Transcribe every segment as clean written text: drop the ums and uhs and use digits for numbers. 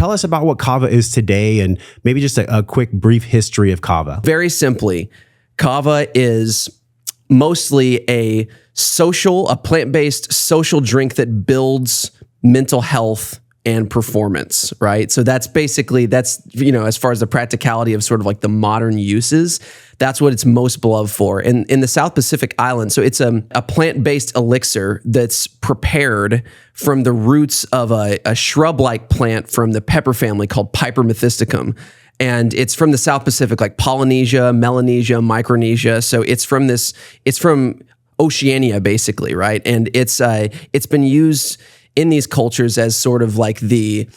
tell us about what Kava is today and maybe just a quick brief history of Kava? Very simply, Kava is mostly a plant-based social drink that builds mental health and performance, right? So that's as far as the practicality of sort of like the modern uses, that's what it's most beloved for. And in the South Pacific Islands, so it's a plant-based elixir that's prepared from the roots of a shrub-like plant from the pepper family called Piper methysticum. And it's from the South Pacific, like Polynesia, Melanesia, Micronesia. So it's from Oceania, basically, right? And it's been used in these cultures as sort of like the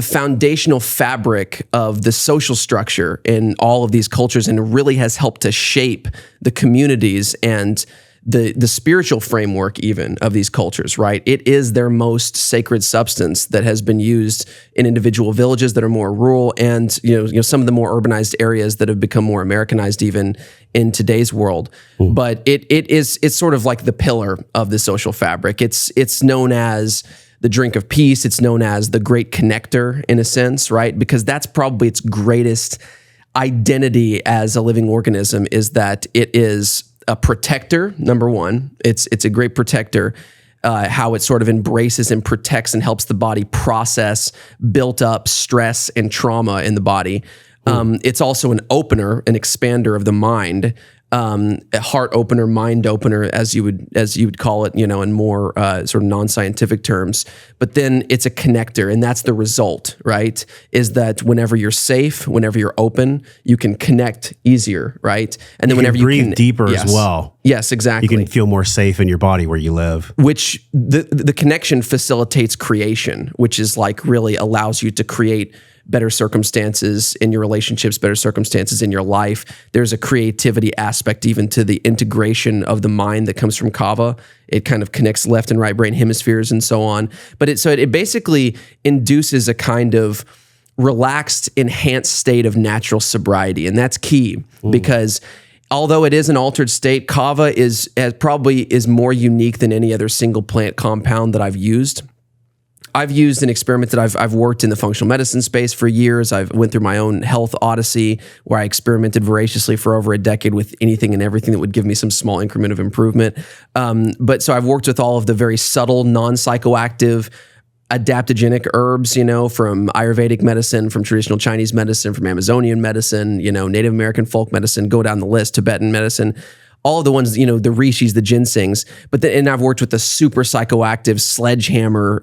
foundational fabric of the social structure in all of these cultures, and really has helped to shape the communities and the spiritual framework even of these cultures, right? It is their most sacred substance that has been used in individual villages that are more rural, and some of the more urbanized areas that have become more Americanized even in today's world. But it's sort of like the pillar of the social fabric. It's known as the drink of peace. It's known as the great connector in a sense, right? Because that's probably its greatest identity as a living organism, is that it is a protector, number one. It's a great protector, how it sort of embraces and protects and helps the body process built up stress and trauma in the body. It's also an opener, an expander of the mind, a heart opener, mind opener, as you would call it, in more sort of non-scientific terms. But then it's a connector, and that's the result, right? Is that whenever you're safe, whenever you're open, you can connect easier, right? And then whenever you breathe deeper as well. Yes, exactly. You can feel more safe in your body where you live. Which the connection facilitates creation, which is like really allows you to create better circumstances in your relationships, better circumstances in your life. There's a creativity aspect even to the integration of the mind that comes from Kava. It kind of connects left and right brain hemispheres and so on. But it basically induces a kind of relaxed, enhanced state of natural sobriety. And that's key because although it is an altered state, Kava probably is more unique than any other single plant compound that I've used. I've used and experimented. I've worked in the functional medicine space for years. I've went through my own health odyssey where I experimented voraciously for over a decade with anything and everything that would give me some small increment of improvement. But so I've worked with all of the very subtle, non-psychoactive, adaptogenic herbs, from Ayurvedic medicine, from traditional Chinese medicine, from Amazonian medicine, Native American folk medicine, go down the list, Tibetan medicine, all of the ones, the rishis, the ginsengs, and I've worked with the super psychoactive sledgehammer,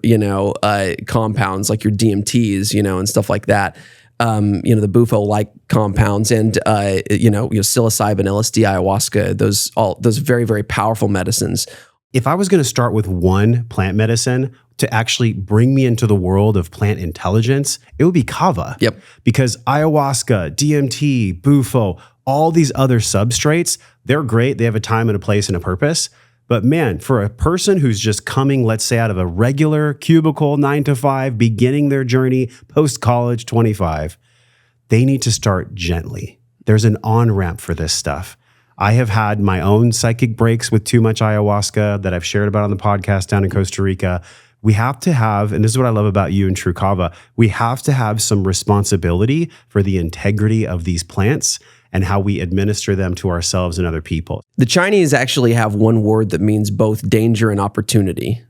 compounds like your DMTs, and stuff like that. The bufo-like compounds and, psilocybin, LSD, ayahuasca, those very, very powerful medicines. If I was going to start with one plant medicine to actually bring me into the world of plant intelligence, it would be Kava. Yep. Because ayahuasca, DMT, bufo, all these other substrates, they're great. They have a time and a place and a purpose. But man, for a person who's just coming, let's say, out of a regular cubicle, 9 to 5, beginning their journey post-college, 25, they need to start gently. There's an on-ramp for this stuff. I have had my own psychic breaks with too much ayahuasca that I've shared about on the podcast down in Costa Rica. We have to have, and this is what I love about you and True Kava, we have to have some responsibility for the integrity of these plants and how we administer them to ourselves and other people. The Chinese actually have one word that means both danger and opportunity,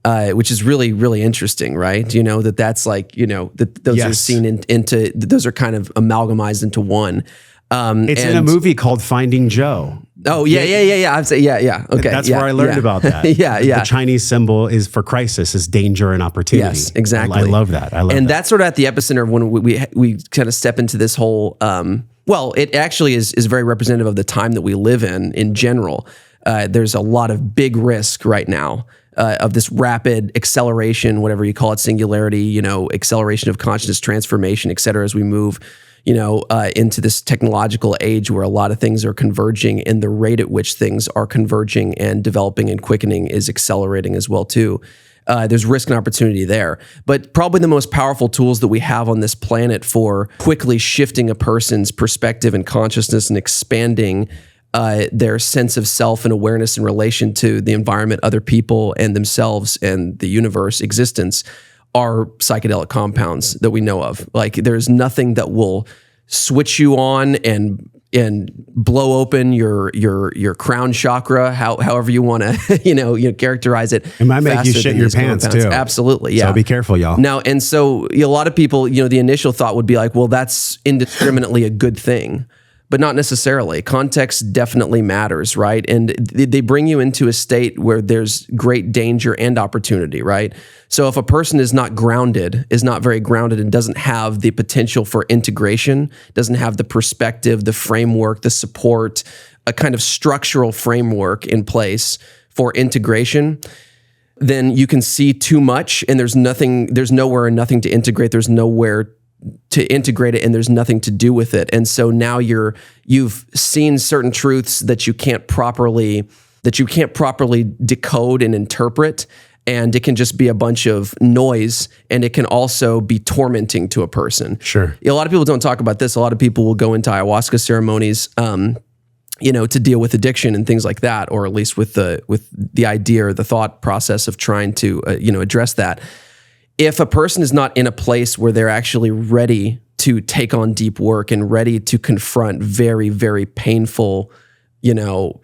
which is really, really interesting, right? That's like, those Yes. are seen into, those are kind of amalgamized into one. It's in a movie called Finding Joe. Oh, yeah. I'd say, yeah. Okay. That's where I learned about that. Yeah. The Chinise symbol is for crisis, is danger and opportunity. Yes, exactly. I love that. And that's sort of at the epicenter of when we kind of step into this whole, it actually is very representative of the time that we live in general. There's a lot of big risk right now of this rapid acceleration, whatever you call it, singularity, acceleration of consciousness transformation, et cetera, as we move into this technological age where a lot of things are converging, and the rate at which things are converging and developing and quickening is accelerating as well too. There's risk and opportunity there. But probably the most powerful tools that we have on this planet for quickly shifting a person's perspective and consciousness and expanding their sense of self and awareness in relation to the environment, other people, and themselves and the universe existence are psychedelic compounds that we know of. Like there's nothing that will switch you on and blow open your crown chakra, however you want to characterize it. It might make you shit your pants too. Absolutely, yeah. So be careful, y'all. Now, and so a lot of people, the initial thought would be like, well, that's indiscriminately a good thing. But not necessarily. Context definitely matters, right? And they bring you into a state where there's great danger and opportunity, right? So if a person is not very grounded and doesn't have the potential for integration, doesn't have the perspective, the framework, the support, a kind of structural framework in place for integration, then you can see too much and there's nowhere and nothing to integrate. There's nowhere to integrate it and there's nothing to do with it. And so now you've seen certain truths that you can't properly decode and interpret, and it can just be a bunch of noise, and it can also be tormenting to a person. Sure. A lot of people don't talk about this. A lot of people will go into ayahuasca ceremonies to deal with addiction and things like that, or at least with the idea or the thought process of trying to address that. If a person is not in a place where they're actually ready to take on deep work and ready to confront very, very painful,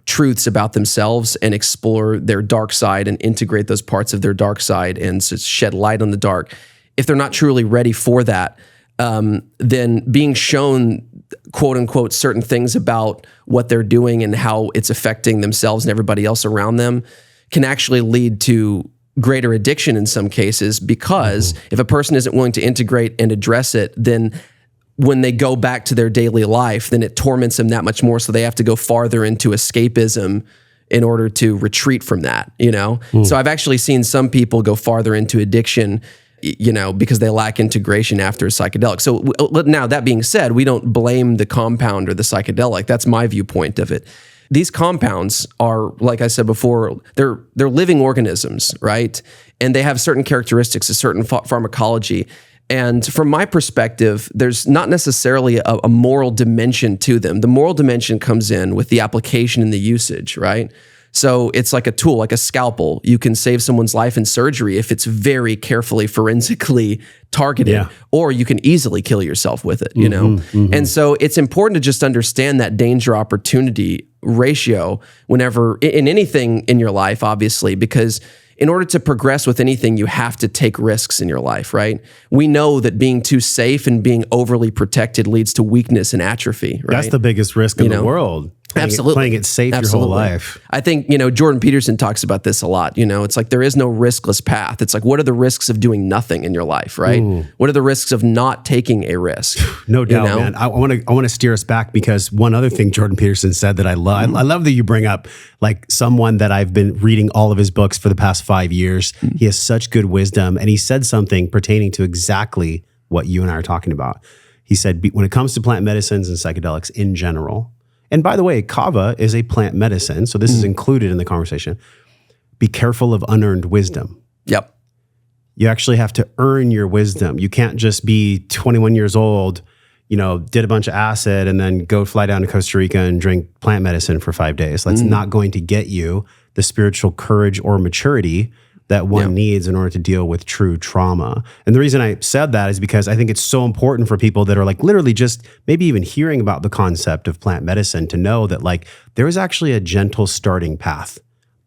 truths about themselves and explore their dark side and integrate those parts of their dark side and shed light on the dark, if they're not truly ready for that, then being shown, quote unquote, certain things about what they're doing and how it's affecting themselves and everybody else around them can actually lead to greater addiction in some cases, because if a person isn't willing to integrate and address it, then when they go back to their daily life, then it torments them that much more. So they have to go farther into escapism in order to retreat from that, So I've actually seen some people go farther into addiction, because they lack integration after a psychedelic. So now that being said, we don't blame the compound or the psychedelic. That's my viewpoint of it. These compounds are, like I said before, they're living organisms, right? And they have certain characteristics, a certain pharmacology. And from my perspective, there's not necessarily a moral dimension to them. The moral dimension comes in with the application and the usage, right? So it's like a tool, like a scalpel. You can save someone's life in surgery if it's very carefully, forensically targeted, or you can easily kill yourself with it, And so it's important to just understand that danger opportunity ratio whenever, in anything in your life, obviously, because in order to progress with anything, you have to take risks in your life, right? We know that being too safe and being overly protected leads to weakness and atrophy, right? That's the biggest risk in the world. Playing it safe your whole life. I think, Jordan Peterson talks about this a lot. It's like there is no riskless path. It's like, what are the risks of doing nothing in your life, right? Ooh. What are the risks of not taking a risk? No doubt, man. I want to steer us back, because one other thing Jordan Peterson said that I love, I love that you bring up, like someone that I've been reading all of his books for the past 5 years. He has such good wisdom, and he said something pertaining to exactly what you and I are talking about. He said, when it comes to plant medicines and psychedelics in general, and by the way, Kava is a plant medicine, so this is included in the conversation. Be careful of unearned wisdom. Yep. You actually have to earn your wisdom. You can't just be 21 years old, did a bunch of acid and then go fly down to Costa Rica and drink plant medicine for 5 days. That's not going to get you the spiritual courage or maturity that one needs in order to deal with true trauma. And the reason I said that is because I think it's so important for people that are like literally just maybe even hearing about the concept of plant medicine to know that like there is actually a gentle starting path.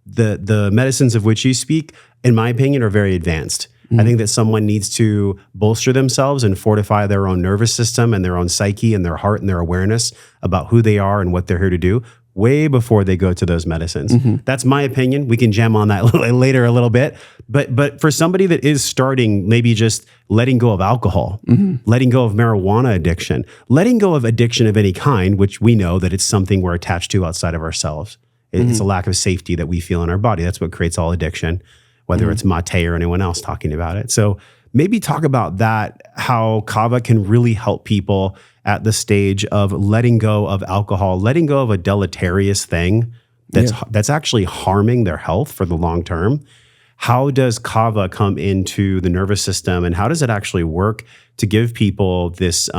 The medicines of which you speak, in my opinion, are very advanced. I think that someone needs to bolster themselves and fortify their own nervous system and their own psyche and their heart and their awareness about who they are and what they're here to do way before they go to those medicines. That's my opinion. We can jam on that later a little bit. But for somebody that is starting, maybe just letting go of alcohol, letting go of marijuana addiction, letting go of addiction of any kind, which we know that it's something we're attached to outside of ourselves. It's a lack of safety that we feel in our body. That's what creates all addiction, whether it's Mate or anyone else talking about it. So maybe talk about that, how Kava can really help people at the stage of letting go of alcohol, letting go of a deleterious thing that's actually harming their health for the long term. How does Kava come into the nervous system, and how does it actually work to give people this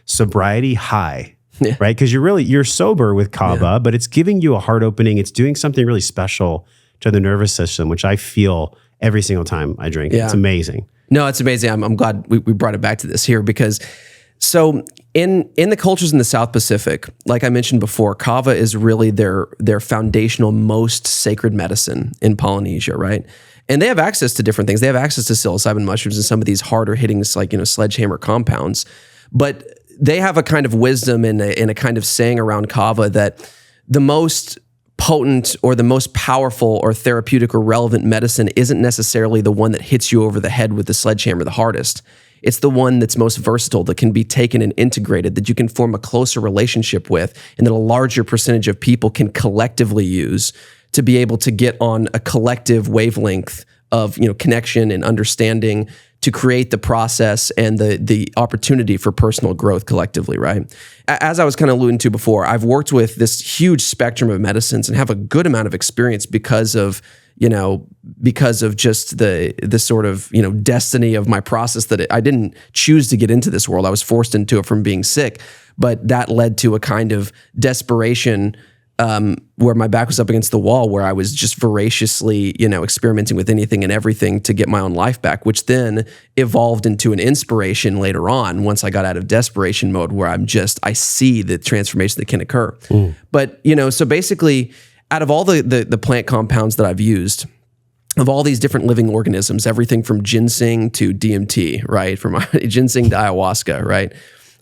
sobriety high, right? Because you're sober with Kava, but it's giving you a heart opening. It's doing something really special to the nervous system, which I feel every single time I drink it. It's amazing. No, it's amazing. I'm glad we brought it back to this here because so in the cultures in the South Pacific, like I mentioned before, kava is really their foundational, most sacred medicine in Polynesia, right? And they have access to different things. They have access to psilocybin mushrooms and some of these harder hitting, like, sledgehammer compounds. But they have a kind of wisdom and a kind of saying around kava that the most potent or the most powerful or therapeutic or relevant medicine isn't necessarily the one that hits you over the head with the sledgehammer the hardest. It's the one that's most versatile, that can be taken and integrated, that you can form a closer relationship with, and that a larger percentage of people can collectively use to be able to get on a collective wavelength of connection and understanding to create the process and the opportunity for personal growth collectively, right? As I was kind of alluding to before, I've worked with this huge spectrum of medicines and have a good amount of experience because of just the sort of, destiny of my process that I didn't choose to get into this world. I was forced into it from being sick, but that led to a kind of desperation where my back was up against the wall, where I was just voraciously, experimenting with anything and everything to get my own life back, which then evolved into an inspiration later on once I got out of desperation mode, where I see the transformation that can occur. But, so basically, out of all the plant compounds that I've used, of all these different living organisms, everything from ginseng to DMT, right? From ginseng to ayahuasca, right?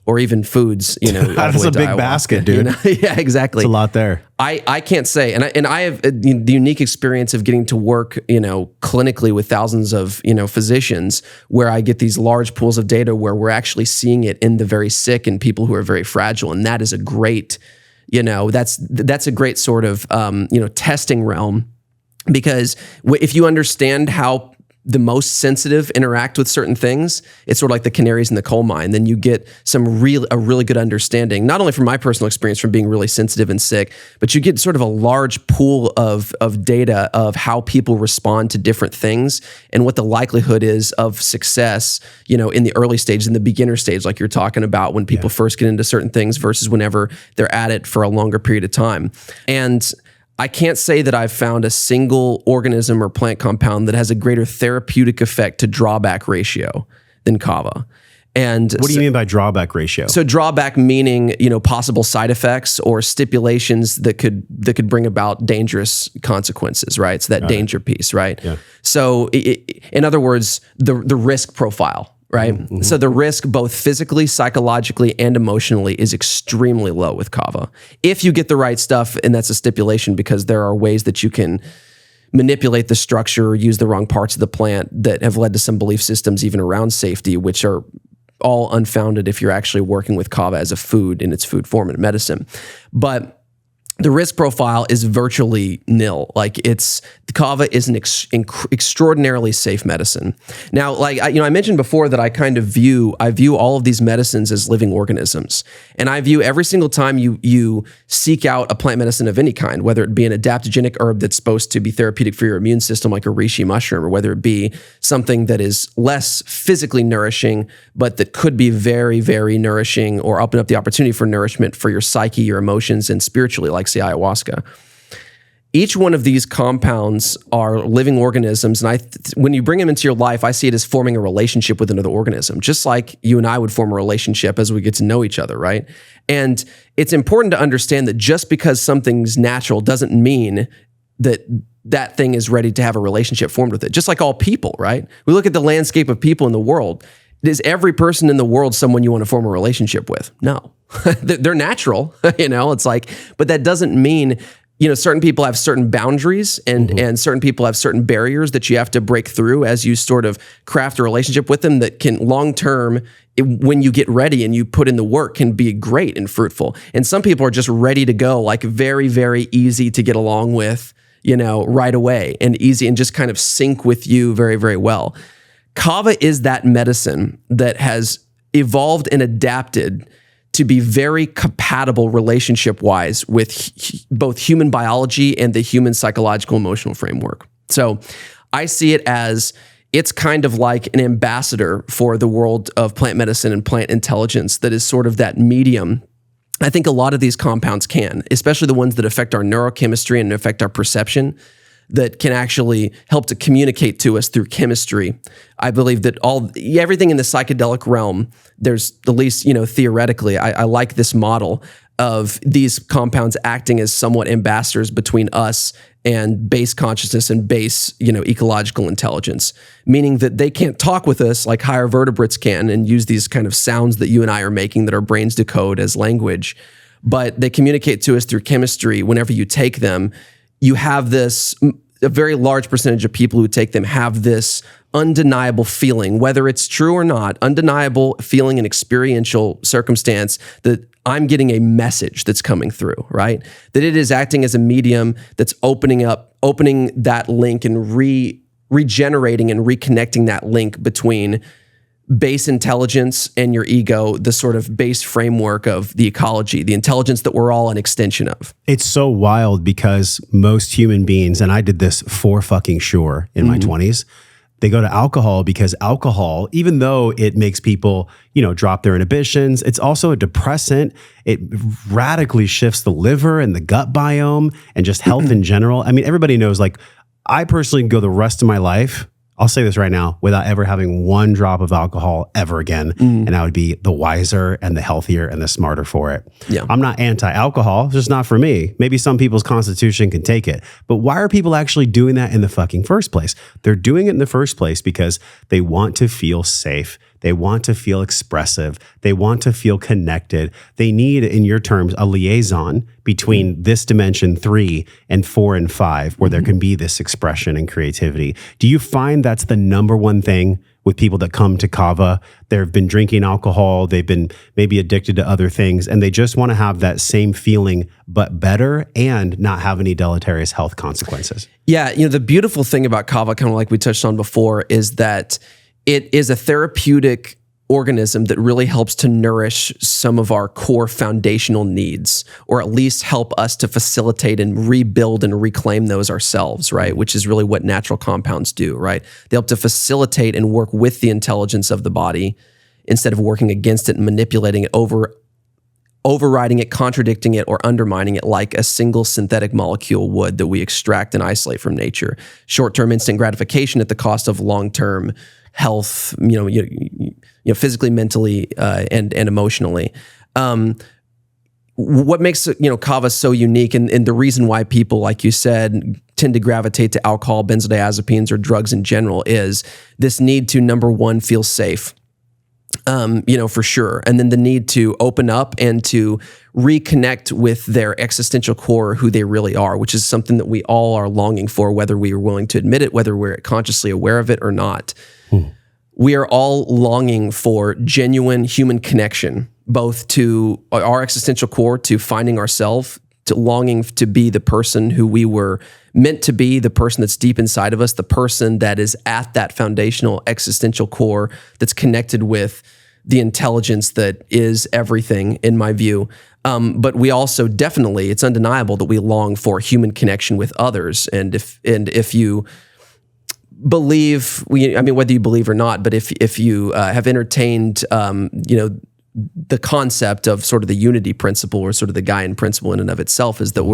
Or even foods, That's a big basket, dude. Yeah, exactly. It's a lot there. I can't say, and I have the unique experience of getting to work, clinically with thousands of, physicians, where I get these large pools of data where we're actually seeing it in the very sick and people who are very fragile, and that is a great, that's a great sort of, testing realm, because if you understand how the most sensitive interact with certain things, it's sort of like the canaries in the coal mine. Then you get a really good understanding, not only from my personal experience from being really sensitive and sick, but you get sort of a large pool of data of how people respond to different things and what the likelihood is of success, in the early stage, in the beginner stage, like you're talking about, when people first get into certain things versus whenever they're at it for a longer period of time. And I can't say that I've found a single organism or plant compound that has a greater therapeutic effect to drawback ratio than kava. And what do you mean by drawback ratio? So drawback meaning, possible side effects or stipulations that could bring about dangerous consequences, right? So that danger piece, right? Yeah. So in other words, the risk profile, right? Mm-hmm. So the risk, both physically, psychologically, and emotionally, is extremely low with kava. If you get the right stuff, and that's a stipulation, because there are ways that you can manipulate the structure or use the wrong parts of the plant that have led to some belief systems even around safety, which are all unfounded if you're actually working with kava as a food in its food form and medicine. But the risk profile is virtually nil. Kava is an extraordinarily safe medicine. Now, I mentioned before that I view all of these medicines as living organisms, and I view every single time you seek out a plant medicine of any kind, whether it be an adaptogenic herb that's supposed to be therapeutic for your immune system, like a reishi mushroom, or whether it be something that is less physically nourishing, but that could be very, very nourishing, or open up the opportunity for nourishment for your psyche, your emotions, and spiritually, like say ayahuasca. Each one of these compounds are living organisms, and when you bring them into your life, I see it as forming a relationship with another organism, just like you and I would form a relationship as we get to know each other, right? And it's important to understand that just because something's natural doesn't mean that thing is ready to have a relationship formed with it. Just like all people, right? We look at the landscape of people in the world. Is every person in the world someone you want to form a relationship with? No. They're natural, it's like, but that doesn't mean, certain people have certain boundaries and certain people have certain barriers that you have to break through as you sort of craft a relationship with them that can long-term, when you get ready and you put in the work, can be great and fruitful. And some people are just ready to go, like very, very easy to get along with, right away, and easy and just kind of sync with you very, very well. Kava is that medicine that has evolved and adapted to be very compatible relationship-wise with both human biology and the human psychological emotional framework. So I see it as it's kind of like an ambassador for the world of plant medicine and plant intelligence that is sort of that medium. I think a lot of these compounds can, especially the ones that affect our neurochemistry and affect our perception. that can actually help to communicate to us through chemistry. I believe that everything in the psychedelic realm, there's at least, theoretically, I like this model of these compounds acting as somewhat ambassadors between us and base consciousness and base, ecological intelligence, meaning that they can't talk with us like higher vertebrates can and use these kind of sounds that you and I are making that our brains decode as language, but they communicate to us through chemistry. Whenever you take them, you have a very large percentage of people who take them have this undeniable feeling, whether it's true or not, undeniable feeling and experiential circumstance that I'm getting a message that's coming through, right? That it is acting as a medium that's opening that link and regenerating and reconnecting that link between base intelligence and your ego, the sort of base framework of the ecology, the intelligence that we're all an extension of. It's so wild because most human beings, and I did this for fucking sure in my 20s, they go to alcohol because alcohol, even though it makes people, drop their inhibitions, it's also a depressant. It radically shifts the liver and the gut biome and just health in general. I mean, everybody knows, like, I personally can go the rest of my life, I'll say this right now, without ever having one drop of alcohol ever again. And I would be the wiser and the healthier and the smarter for it. Yeah. I'm not anti-alcohol. It's just not for me. Maybe some people's constitution can take it. But why are people actually doing that in the fucking first place? They're doing it in the first place because they want to feel safe. They want to feel expressive. They want to feel connected. They need, in your terms, a liaison between this dimension 3 and 4 and 5, where there can be this expression and creativity. Do you find that's the number one thing with people that come to Kava? They've been drinking alcohol, they've been maybe addicted to other things, and they just want to have that same feeling, but better, and not have any deleterious health consequences. Yeah, the beautiful thing about Kava, kind of like we touched on before, is that it is a therapeutic organism that really helps to nourish some of our core foundational needs, or at least help us to facilitate and rebuild and reclaim those ourselves, right? Which is really what natural compounds do, right? They help to facilitate and work with the intelligence of the body instead of working against it and manipulating it, overriding it, contradicting it, or undermining it like a single synthetic molecule would that we extract and isolate from nature. Short-term instant gratification at the cost of long-term health, physically, mentally, and emotionally. What makes Kava so unique, and the reason why people, like you said, tend to gravitate to alcohol, benzodiazepines, or drugs in general, is this need to, number one, feel safe. For sure. And then the need to open up and to reconnect with their existential core, who they really are, which is something that we all are longing for, whether we are willing to admit it, whether we're consciously aware of it or not. We are all longing for genuine human connection, both to our existential core, to finding ourselves, to longing to be the person who we were meant to be, the person that's deep inside of us, the person that is at that foundational existential core that's connected with the intelligence that is everything, in my view. But we also definitely, it's undeniable that we long for human connection with others. And if you believe, whether you believe or not, but if you have entertained, the concept of sort of the unity principle, or sort of the Gaian principle in and of itself, is that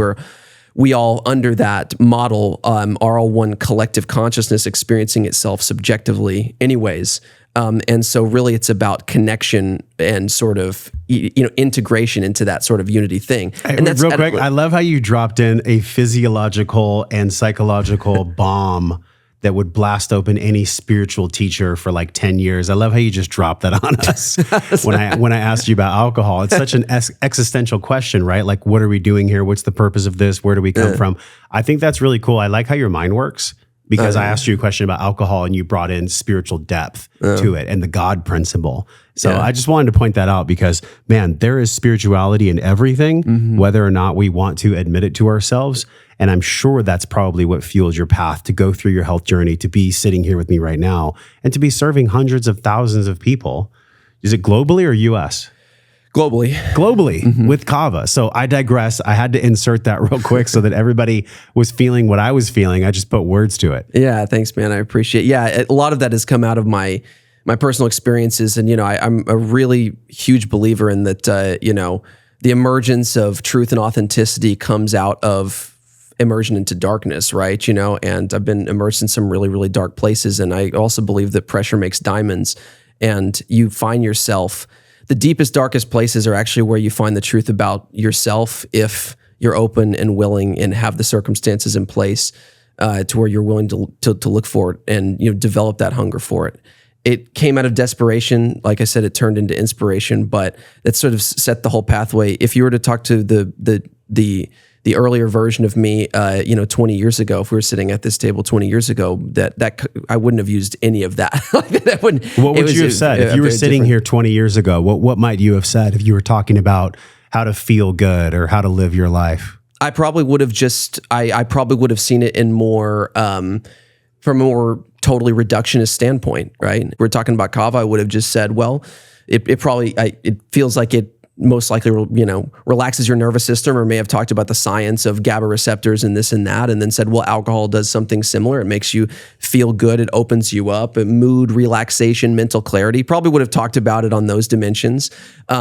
we all, under that model, are all one collective consciousness experiencing itself subjectively anyways. And so really it's about connection and sort of, integration into that sort of unity thing. And that's real quick, I love how you dropped in a physiological and psychological bomb that would blast open any spiritual teacher for like 10 years. I love how you just dropped that on us when I asked you about alcohol. It's such an existential question, right? Like, what are we doing here? What's the purpose of this? Where do we come from? I think that's really cool. I like how your mind works, because I asked you a question about alcohol and you brought in spiritual depth to it and the God principle. So I just wanted to point that out because, man, there is spirituality in everything, whether or not we want to admit it to ourselves. And I'm sure that's probably what fuels your path to go through your health journey, to be sitting here with me right now, and to be serving hundreds of thousands of people. Is it globally or US? Globally with Kava. So I digress. I had to insert that real quick so that everybody was feeling what I was feeling. I just put words to it. Yeah, thanks, man. I appreciate it. Yeah, a lot of that has come out of my personal experiences. And, I'm a really huge believer in that, the emergence of truth and authenticity comes out of immersion into darkness, right? And I've been immersed in some really, really dark places. And I also believe that pressure makes diamonds, and you find yourself, the deepest, darkest places are actually where you find the truth about yourself if you're open and willing and have the circumstances in place to where you're willing to look for it and develop that hunger for it. It came out of desperation. Like I said, it turned into inspiration, but it sort of set the whole pathway. If you were to talk to the earlier version of me, 20 years ago, if we were sitting at this table 20 years ago, that I wouldn't have used any of that. What would you have said if you were sitting here 20 years ago? What might you have said if you were talking about how to feel good or how to live your life? I probably would have I probably would have seen it in more, from a more totally reductionist standpoint, right? We're talking about Kava. I would have just said, well, it feels like it most likely, relaxes your nervous system, or may have talked about the science of GABA receptors and this and that, and then said, well, alcohol does something similar. It makes you feel good. It opens you up. Mood, relaxation, mental clarity. Probably would have talked about it on those dimensions,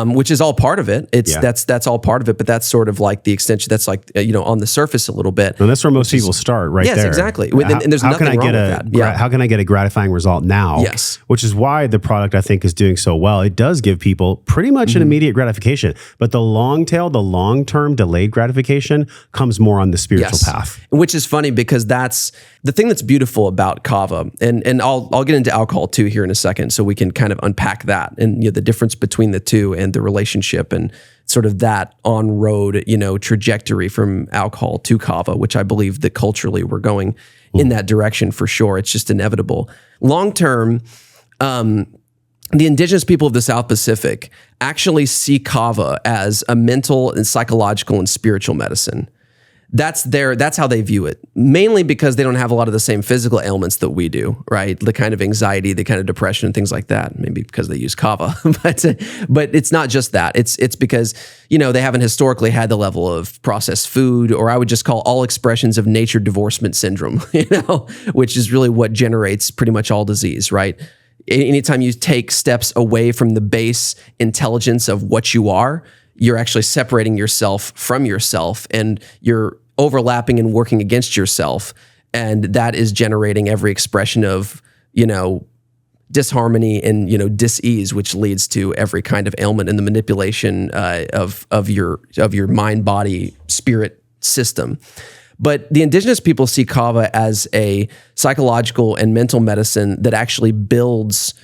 which is all part of it. That's all part of it, but that's sort of like the extension. That's like, on the surface a little bit. And that's where most people start, right? Yes, there. exactly. And there's nothing wrong with that. Yeah. How can I get a gratifying result now? Yes. Which is why the product, I think, is doing so well. It does give people pretty much an immediate gratification. But the long tail, the long-term delayed gratification comes more on the spiritual path. Which is funny because that's the thing that's beautiful about Kava. And I'll get into alcohol too here in a second, so we can kind of unpack that and the difference between the two and the relationship and sort of that on-road, trajectory from alcohol to Kava, which I believe that culturally we're going in that direction for sure. It's just inevitable. Long-term, the indigenous people of the South Pacific actually see Kava as a mental and psychological and spiritual medicine. That's how they view it, mainly because they don't have a lot of the same physical ailments that we do, right? The kind of anxiety, the kind of depression and things like that, maybe because they use Kava, but it's not just that. It's because, they haven't historically had the level of processed food, or I would just call all expressions of nature divorcement syndrome, which is really what generates pretty much all disease, right? Anytime you take steps away from the base intelligence of what you are, you're actually separating yourself from yourself, and you're overlapping and working against yourself. And that is generating every expression of, disharmony and, dis-ease, which leads to every kind of ailment and the manipulation of your mind, body, spirit system. But the indigenous people see Kava as a psychological and mental medicine that actually builds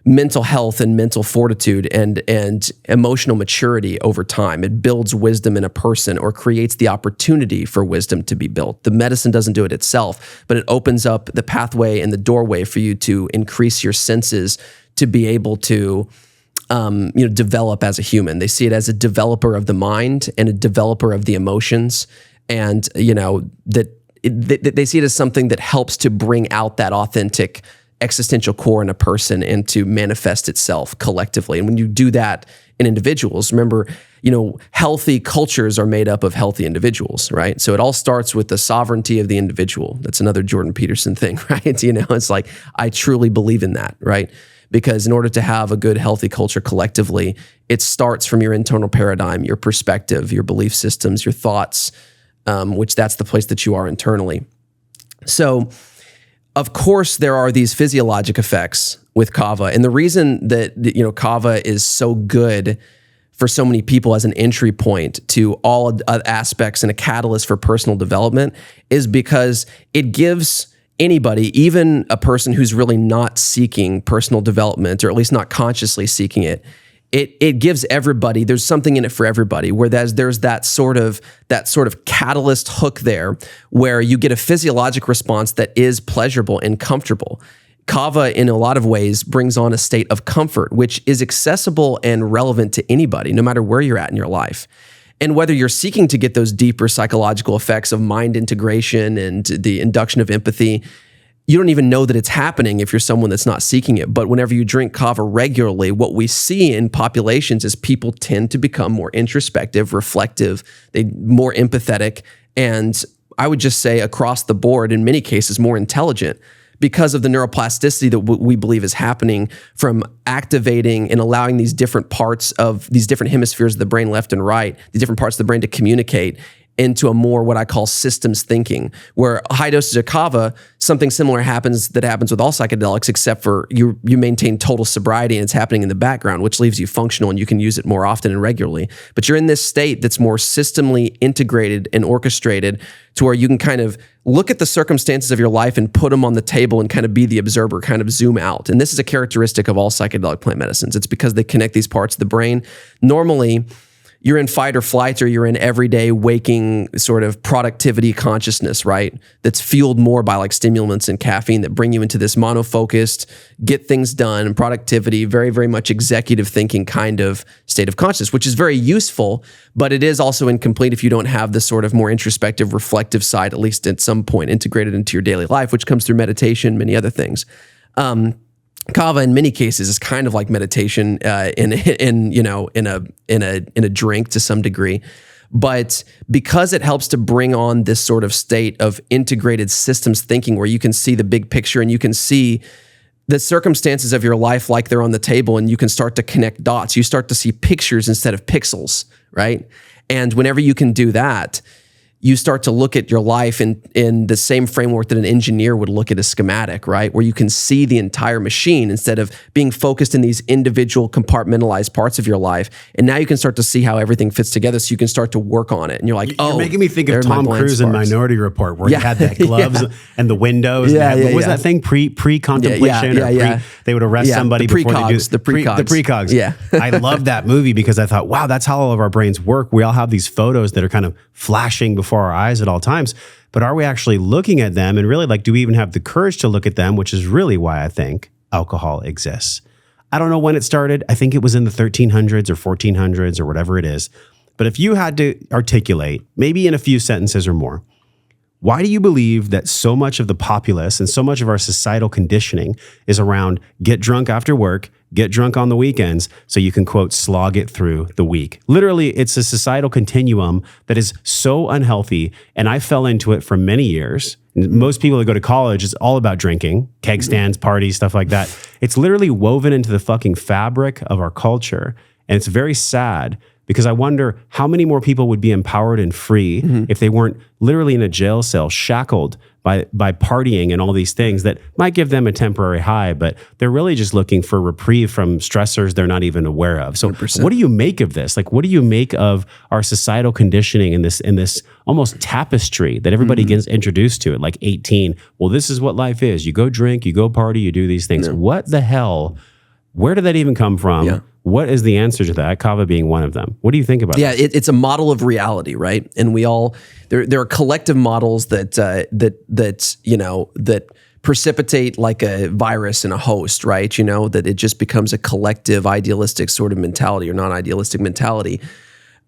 mental health and mental fortitude and emotional maturity over time. It builds wisdom in a person, or creates the opportunity for wisdom to be built. The medicine doesn't do it itself, but it opens up the pathway and the doorway for you to increase your senses to be able to develop as a human. They see it as a developer of the mind and a developer of the emotions. And, they see it as something that helps to bring out that authentic existential core in a person and to manifest itself collectively. And when you do that in individuals, remember, healthy cultures are made up of healthy individuals, right? So it all starts with the sovereignty of the individual. That's another Jordan Peterson thing, right? It's like, I truly believe in that, right? Because in order to have a good, healthy culture collectively, it starts from your internal paradigm, your perspective, your belief systems, your thoughts, which that's the place that you are internally. So, of course, there are these physiologic effects with Kava. And the reason that Kava is so good for so many people as an entry point to all aspects and a catalyst for personal development is because it gives anybody, even a person who's really not seeking personal development, or at least not consciously seeking it, it gives everybody, there's something in it for everybody, where there's that sort of catalyst hook there where you get a physiologic response that is pleasurable and comfortable. Kava, in a lot of ways, brings on a state of comfort, which is accessible and relevant to anybody, no matter where you're at in your life. And whether you're seeking to get those deeper psychological effects of mind integration and the induction of empathy, you don't even know that it's happening if you're someone that's not seeking it. But whenever you drink Kava regularly, what we see in populations is people tend to become more introspective, reflective, more empathetic, and I would just say across the board, in many cases, more intelligent, because of the neuroplasticity that we believe is happening from activating and allowing these different parts of these different hemispheres of the brain, left and right, these different parts of the brain to communicate into a more what I call systems thinking, where high doses of kava, something similar happens with all psychedelics, except for you maintain total sobriety and it's happening in the background, which leaves you functional and you can use it more often and regularly. But you're in this state that's more systemly integrated and orchestrated to where you can kind of look at the circumstances of your life and put them on the table and kind of be the observer, kind of zoom out. And this is a characteristic of all psychedelic plant medicines. It's because they connect these parts of the brain. Normally, you're in fight or flight, or you're in everyday waking sort of productivity consciousness, right? That's fueled more by like stimulants and caffeine that bring you into this monofocused, get things done, productivity, very, very much executive thinking kind of state of consciousness, which is very useful, but it is also incomplete if you don't have this sort of more introspective, reflective side, at least at some point, integrated into your daily life, which comes through meditation, many other things. Kava, in many cases, is kind of like meditation in a drink to some degree, but because it helps to bring on this sort of state of integrated systems thinking, where you can see the big picture and you can see the circumstances of your life like they're on the table, and you can start to connect dots. You start to see pictures instead of pixels, right? And whenever you can do that, you start to look at your life in the same framework that an engineer would look at a schematic, right? Where you can see the entire machine instead of being focused in these individual compartmentalized parts of your life. And now you can start to see how everything fits together, so you can start to work on it. And you're like, you're making me think of Tom Cruise in Minority Report, where he had the gloves and the windows. What was that thing? Pre-contemplation? They would arrest somebody before they do the precogs. The precogs. Yeah. I love that movie because I thought, wow, that's how all of our brains work. We all have these photos that are kind of flashing before our eyes at all times, but are we actually looking at them? And really, like, do we even have the courage to look at them? Which is really why I think alcohol exists. I don't know when it started. I think it was in the 1300s or 1400s or whatever it is. But if you had to articulate, maybe in a few sentences or more, why do you believe that so much of the populace and so much of our societal conditioning is around get drunk after work, get drunk on the weekends, so you can, quote, slog it through the week? Literally, it's a societal continuum that is so unhealthy, and I fell into it for many years. Most people that go to college, it's all about drinking, keg stands, parties, stuff like that. It's literally woven into the fucking fabric of our culture, and it's very sad. Because I wonder how many more people would be empowered and free if they weren't literally in a jail cell, shackled by partying and all these things that might give them a temporary high, but they're really just looking for reprieve from stressors they're not even aware of. So 100%. What do you make of this? Like, what do you make of our societal conditioning in this almost tapestry that everybody gets introduced to at like 18? Well, this is what life is. You go drink, you go party, you do these things. Yeah. What the hell? Where did that even come from? Yeah. What is the answer to that? Kava being one of them. What do you think about that? Yeah, it's a model of reality, right? And we all there are collective models that precipitate like a virus in a host, right? You know, that it just becomes a collective idealistic sort of mentality or non-idealistic mentality.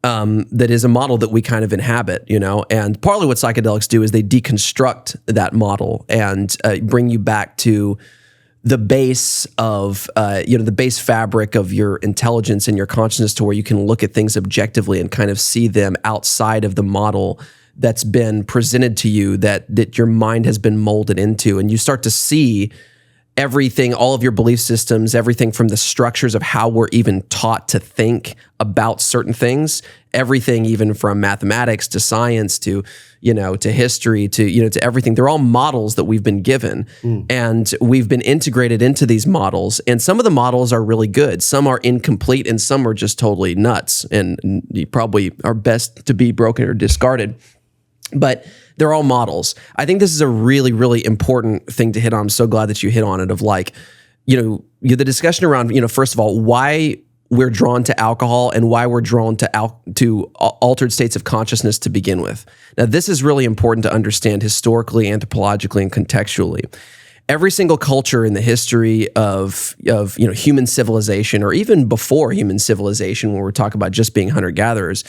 That is a model that we kind of inhabit, you know, and partly what psychedelics do is they deconstruct that model and bring you back to the base of, the base fabric of your intelligence and your consciousness, to where you can look at things objectively and kind of see them outside of the model that's been presented to you, that your mind has been molded into. And you start to see everything, all of your belief systems, everything from the structures of how we're even taught to think about certain things, everything even from mathematics to science to history to everything. They're all models that we've been given, and we've been integrated into these models. And some of the models are really good. Some are incomplete, and some are just totally nuts and probably are best to be broken or discarded. But they're all models. I think this is a really, really important thing to hit on. I'm so glad that you hit on it, of like, the discussion around, first of all, why we're drawn to alcohol and why we're drawn to altered states of consciousness to begin with. Now, this is really important to understand historically, anthropologically, and contextually. Every single culture in the history of human civilization, or even before human civilization, when we're talking about just being hunter-gatherers,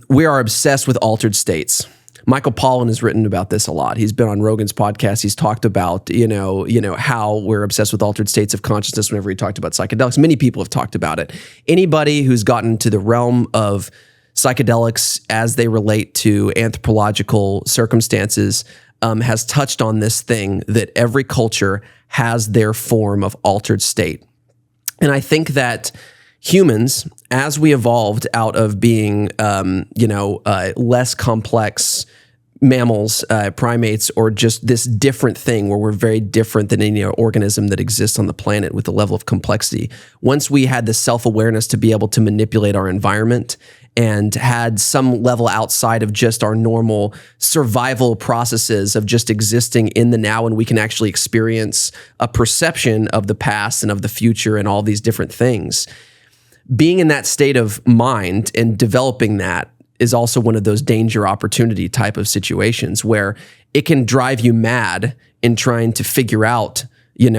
we are obsessed with altered states. Michael Pollan has written about this a lot. He's been on Rogan's podcast. He's talked about, how we're obsessed with altered states of consciousness whenever he talked about psychedelics. Many people have talked about it. Anybody who's gotten to the realm of psychedelics as they relate to anthropological circumstances has touched on this thing, that every culture has their form of altered state. And I think that humans, as we evolved out of being, less complex mammals, primates, or just this different thing where we're very different than any organism that exists on the planet with the level of complexity. Once we had the self-awareness to be able to manipulate our environment and had some level outside of just our normal survival processes of just existing in the now, and we can actually experience a perception of the past and of the future and all these different things. Being in that state of mind and developing that is also one of those danger opportunity type of situations where it can drive you mad in trying to figure out,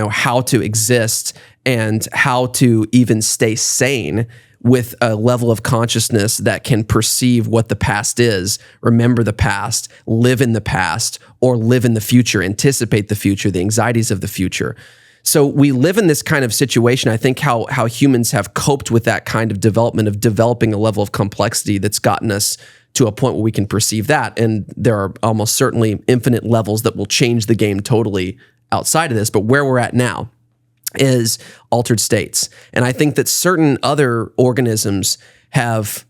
how to exist and how to even stay sane with a level of consciousness that can perceive what the past is, remember the past, live in the past, or live in the future, anticipate the future, the anxieties of the future. So we live in this kind of situation. I think how humans have coped with that kind of development of developing a level of complexity that's gotten us to a point where we can perceive that. And there are almost certainly infinite levels that will change the game totally outside of this. But where we're at now is altered states. And I think that certain other organisms have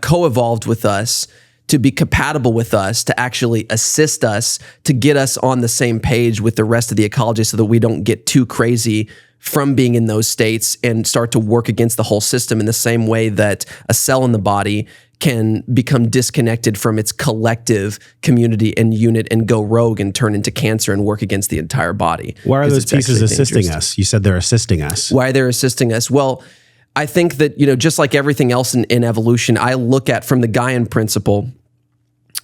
co-evolved with us to be compatible with us, to actually assist us, to get us on the same page with the rest of the ecology so that we don't get too crazy from being in those states and start to work against the whole system in the same way that a cell in the body can become disconnected from its collective community and unit and go rogue and turn into cancer and work against the entire body. Why are those pieces assisting us? You said they're assisting us. Why they're assisting us? Well, I think that, just like everything else in evolution, I look at from the Gaian principle,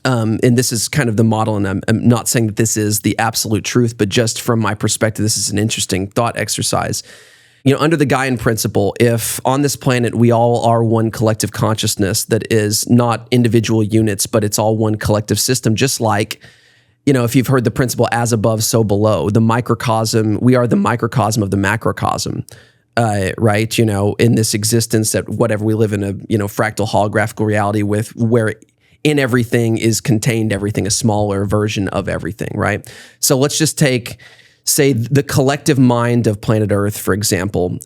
and this is kind of the model, and I'm not saying that this is the absolute truth, but just from my perspective, this is an interesting thought exercise. Under the Gaian principle, if on this planet we all are one collective consciousness that is not individual units, but it's all one collective system, just like, if you've heard the principle as above, so below, the microcosm, we are the microcosm of the macrocosm. Right? In this existence that whatever we live in a, fractal holographical reality with where in everything is contained everything, a smaller version of everything, right? So let's just say the collective mind of planet Earth, for example,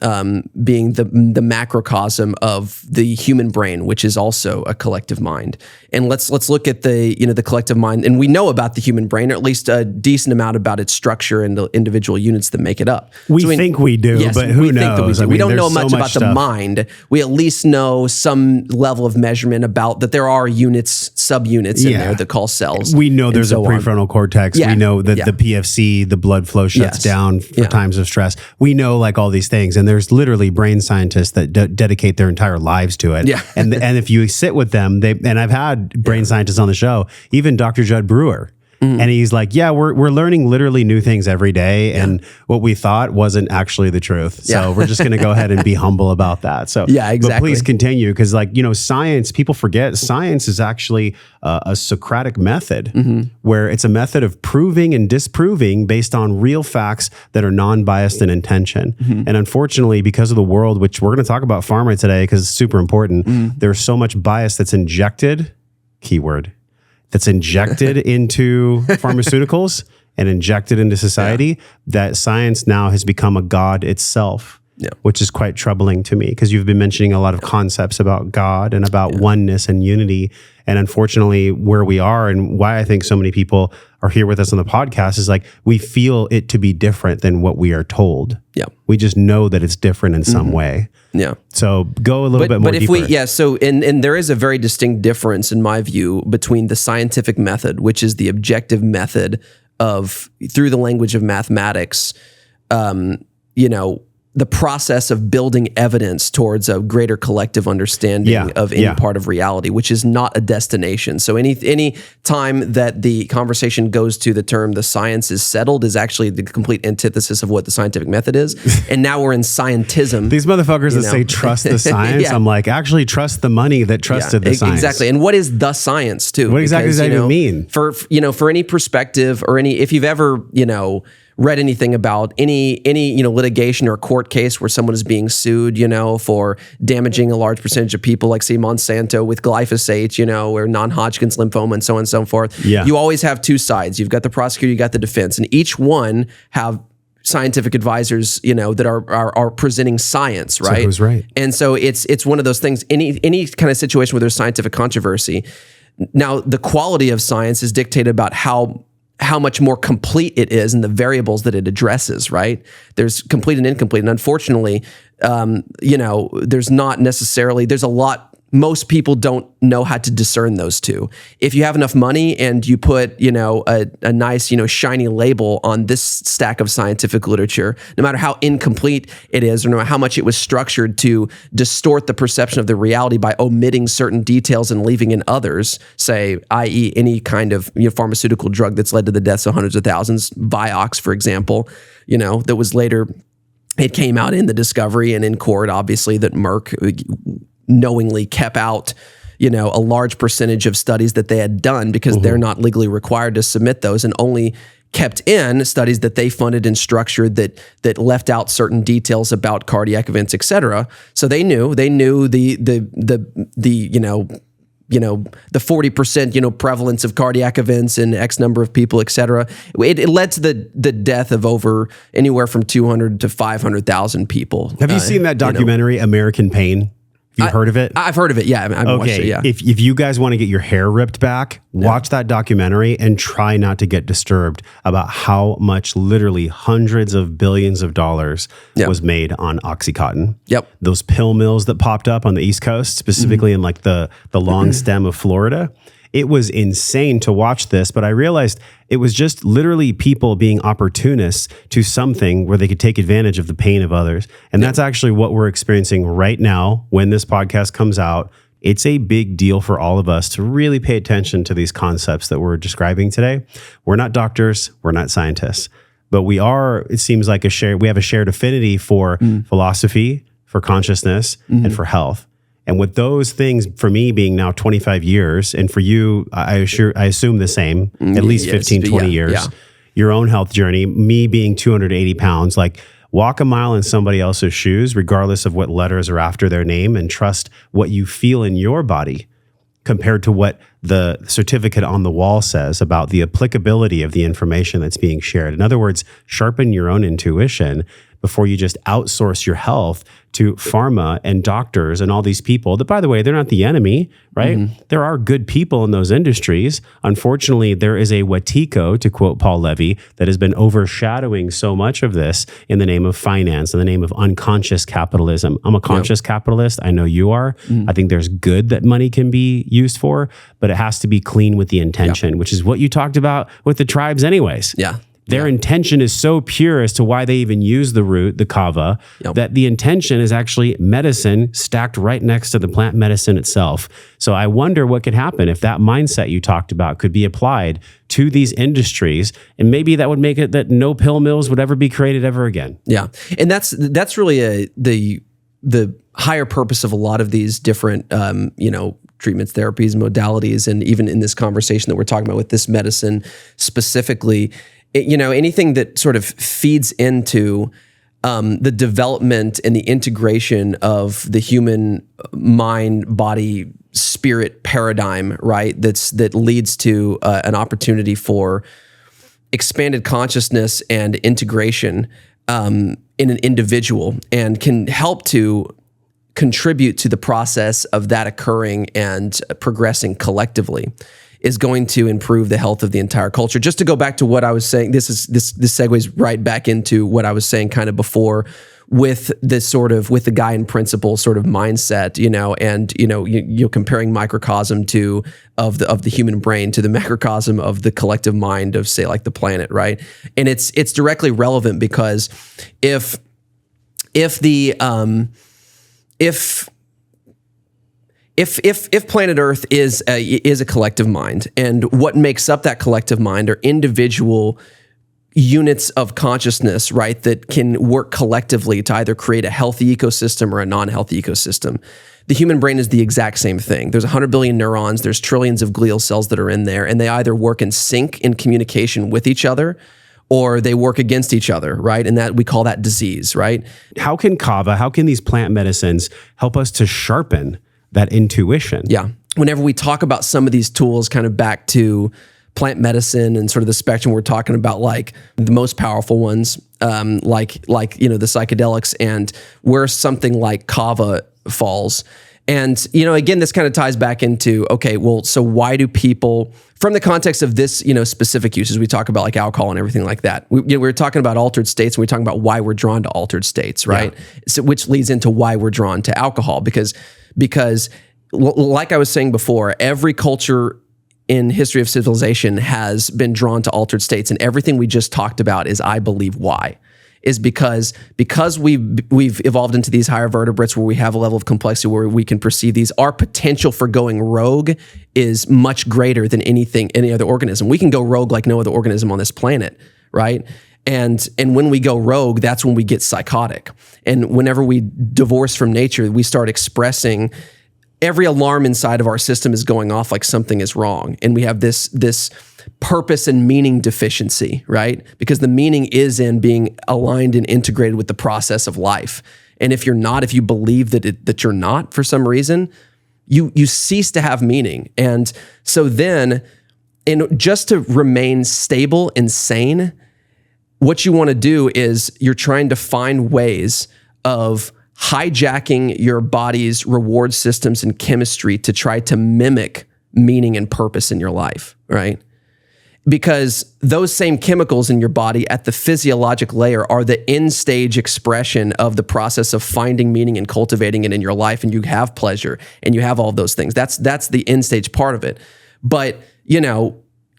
being the macrocosm of the human brain, which is also a collective mind. And let's look at the collective mind, and we know about the human brain, or at least a decent amount about its structure and the individual units that make it up. We think we do, yes, but who knows? We don't know much about the mind. We at least know some level of measurement about that there are units, subunits in there that call cells. We know there's a prefrontal cortex. We know that the PFC, the blood flow shuts down for times of stress. We know like all these things, and there's literally brain scientists that dedicate their entire lives to it. Yeah. and if you sit with them, and I've had brain scientists on the show, even Dr. Judd Brewer. And he's like, we're learning literally new things every day. And what we thought wasn't actually the truth. So we're just going to go ahead and be humble about that. So exactly. But please continue. Because science, people forget science is actually a Socratic method where it's a method of proving and disproving based on real facts that are non-biased in intention. And unfortunately, because of the world, which we're going to talk about pharma today because it's super important, there's so much bias that's injected, keyword, that's injected into pharmaceuticals and injected into society that science now has become a god itself, which is quite troubling to me because you've been mentioning a lot of concepts about God and about oneness and unity. And unfortunately, where we are and why I think so many people are here with us on the podcast is like we feel it to be different than what we are told. Yeah. We just know that it's different in some way. Yeah. So go a little bit more deeper. And there is a very distinct difference in my view between the scientific method, which is the objective method of through the language of mathematics, the process of building evidence towards a greater collective understanding of any part of reality, which is not a destination. So any time that the conversation goes to the term the science is settled is actually the complete antithesis of what the scientific method is. And now we're in scientism. These motherfuckers that say trust the science, I'm like, actually trust the money that trusted the science. Exactly. And what is the science too? What exactly does that even mean? For any perspective or if you've ever, read anything about any litigation or court case where someone is being sued, for damaging a large percentage of people, like say Monsanto with glyphosate, or non-Hodgkin's lymphoma and so on and so forth. Yeah. You always have two sides. You've got the prosecutor, you got the defense, and each one have scientific advisors, that are presenting science, right? So who's right? And so it's one of those things. Any kind of situation where there's scientific controversy. Now, the quality of science is dictated about how much more complete it is and the variables that it addresses, right? There's complete and incomplete. And unfortunately, there's not necessarily, there's a lot, most people don't know how to discern those two. If you have enough money and you put, a nice, shiny label on this stack of scientific literature, no matter how incomplete it is, or no matter how much it was structured to distort the perception of the reality by omitting certain details and leaving in others, say, i.e. any kind of pharmaceutical drug that's led to the deaths of hundreds of thousands, Vioxx, for example, that was later, it came out in the discovery and in court, obviously, that Merck knowingly kept out, a large percentage of studies that they had done because they're not legally required to submit those, and only kept in studies that they funded and structured that left out certain details about cardiac events, et cetera. So they knew the 40%, prevalence of cardiac events in X number of people, et cetera. It led to the death of over anywhere from 200 to 500,000 people. Have you seen that documentary, American Pain? Have you heard of it? I've heard of it. Yeah, I've watched it. Yeah. If you guys want to get your hair ripped back, watch that documentary and try not to get disturbed about how much, literally hundreds of billions of dollars was made on Oxycontin. Yep. Those pill mills that popped up on the East Coast, specifically in like the long stem of Florida. It was insane to watch this, but I realized it was just literally people being opportunists to something where they could take advantage of the pain of others. And that's actually what we're experiencing right now when this podcast comes out. It's a big deal for all of us to really pay attention to these concepts that we're describing today. We're not doctors, we're not scientists, but we are, it seems like we have a shared affinity for philosophy, for consciousness, and for health. And with those things, for me being now 25 years, and for you, I assume the same, at least 15, 20 years, your own health journey, me being 280 pounds, like walk a mile in somebody else's shoes, regardless of what letters are after their name, and trust what you feel in your body compared to what the certificate on the wall says about the applicability of the information that's being shared. In other words, sharpen your own intuition before you just outsource your health to pharma and doctors and all these people that, by the way, they're not the enemy, right? There are good people in those industries. Unfortunately, there is a Wetiko, to quote Paul Levy, that has been overshadowing so much of this in the name of finance, in the name of unconscious capitalism. I'm a conscious capitalist. I know you are. I think there's good that money can be used for, but it has to be clean with the intention, which is what you talked about with the tribes anyways. Yeah. Their intention is so pure as to why they even use the root, the kava, that the intention is actually medicine stacked right next to the plant medicine itself. So I wonder what could happen if that mindset you talked about could be applied to these industries, and maybe that would make it that no pill mills would ever be created ever again. Yeah, and that's really the higher purpose of a lot of these different treatments, therapies, modalities, and even in this conversation that we're talking about with this medicine specifically. Anything that sort of feeds into the development and the integration of the human mind, body, spirit paradigm, right? That leads to an opportunity for expanded consciousness and integration in an individual, and can help to contribute to the process of that occurring and progressing collectively, is going to improve the health of the entire culture. Just to go back to what I was saying, this segues right back into what I was saying kind of before with the guy in principle sort of mindset, and you're comparing microcosm of the human brain to the macrocosm of the collective mind of, say, like the planet, right? And it's directly relevant because if planet Earth is a collective mind, and what makes up that collective mind are individual units of consciousness, right, that can work collectively to either create a healthy ecosystem or a non-healthy ecosystem. The human brain is the exact same thing. There's 100 billion neurons, there's trillions of glial cells that are in there, and they either work in sync in communication with each other, or they work against each other, right? And that we call that disease, right? How can these plant medicines help us to sharpen that intuition? Yeah. Whenever we talk about some of these tools, kind of back to plant medicine and sort of the spectrum, we're talking about like the most powerful ones, like the psychedelics, and where something like Kava falls. And, again, this kind of ties back into, okay, well, so why do people, from the context of this, specific uses, we talk about like alcohol and everything like that. We're talking about altered states, and we're talking about why we're drawn to altered states, right? Yeah. So, which leads into why we're drawn to alcohol, because like I was saying before, every culture in history of civilization has been drawn to altered states, and everything we just talked about is, I believe, why. Is because we've evolved into these higher vertebrates where we have a level of complexity where we can perceive these. Our potential for going rogue is much greater than any other organism. We can go rogue like no other organism on this planet, right? And when we go rogue, that's when we get psychotic. And whenever we divorce from nature, we start expressing. Every alarm inside of our system is going off like something is wrong. And we have this purpose and meaning deficiency, right? Because the meaning is in being aligned and integrated with the process of life. And if you believe that you're not for some reason, you cease to have meaning. And so then, just to remain stable and sane, what you want to do is you're trying to find ways of hijacking your body's reward systems and chemistry to try to mimic meaning and purpose in your life, right? Because those same chemicals in your body at the physiologic layer are the end stage expression of the process of finding meaning and cultivating it in your life, and you have pleasure and you have all of those things. That's the end stage part of it. But,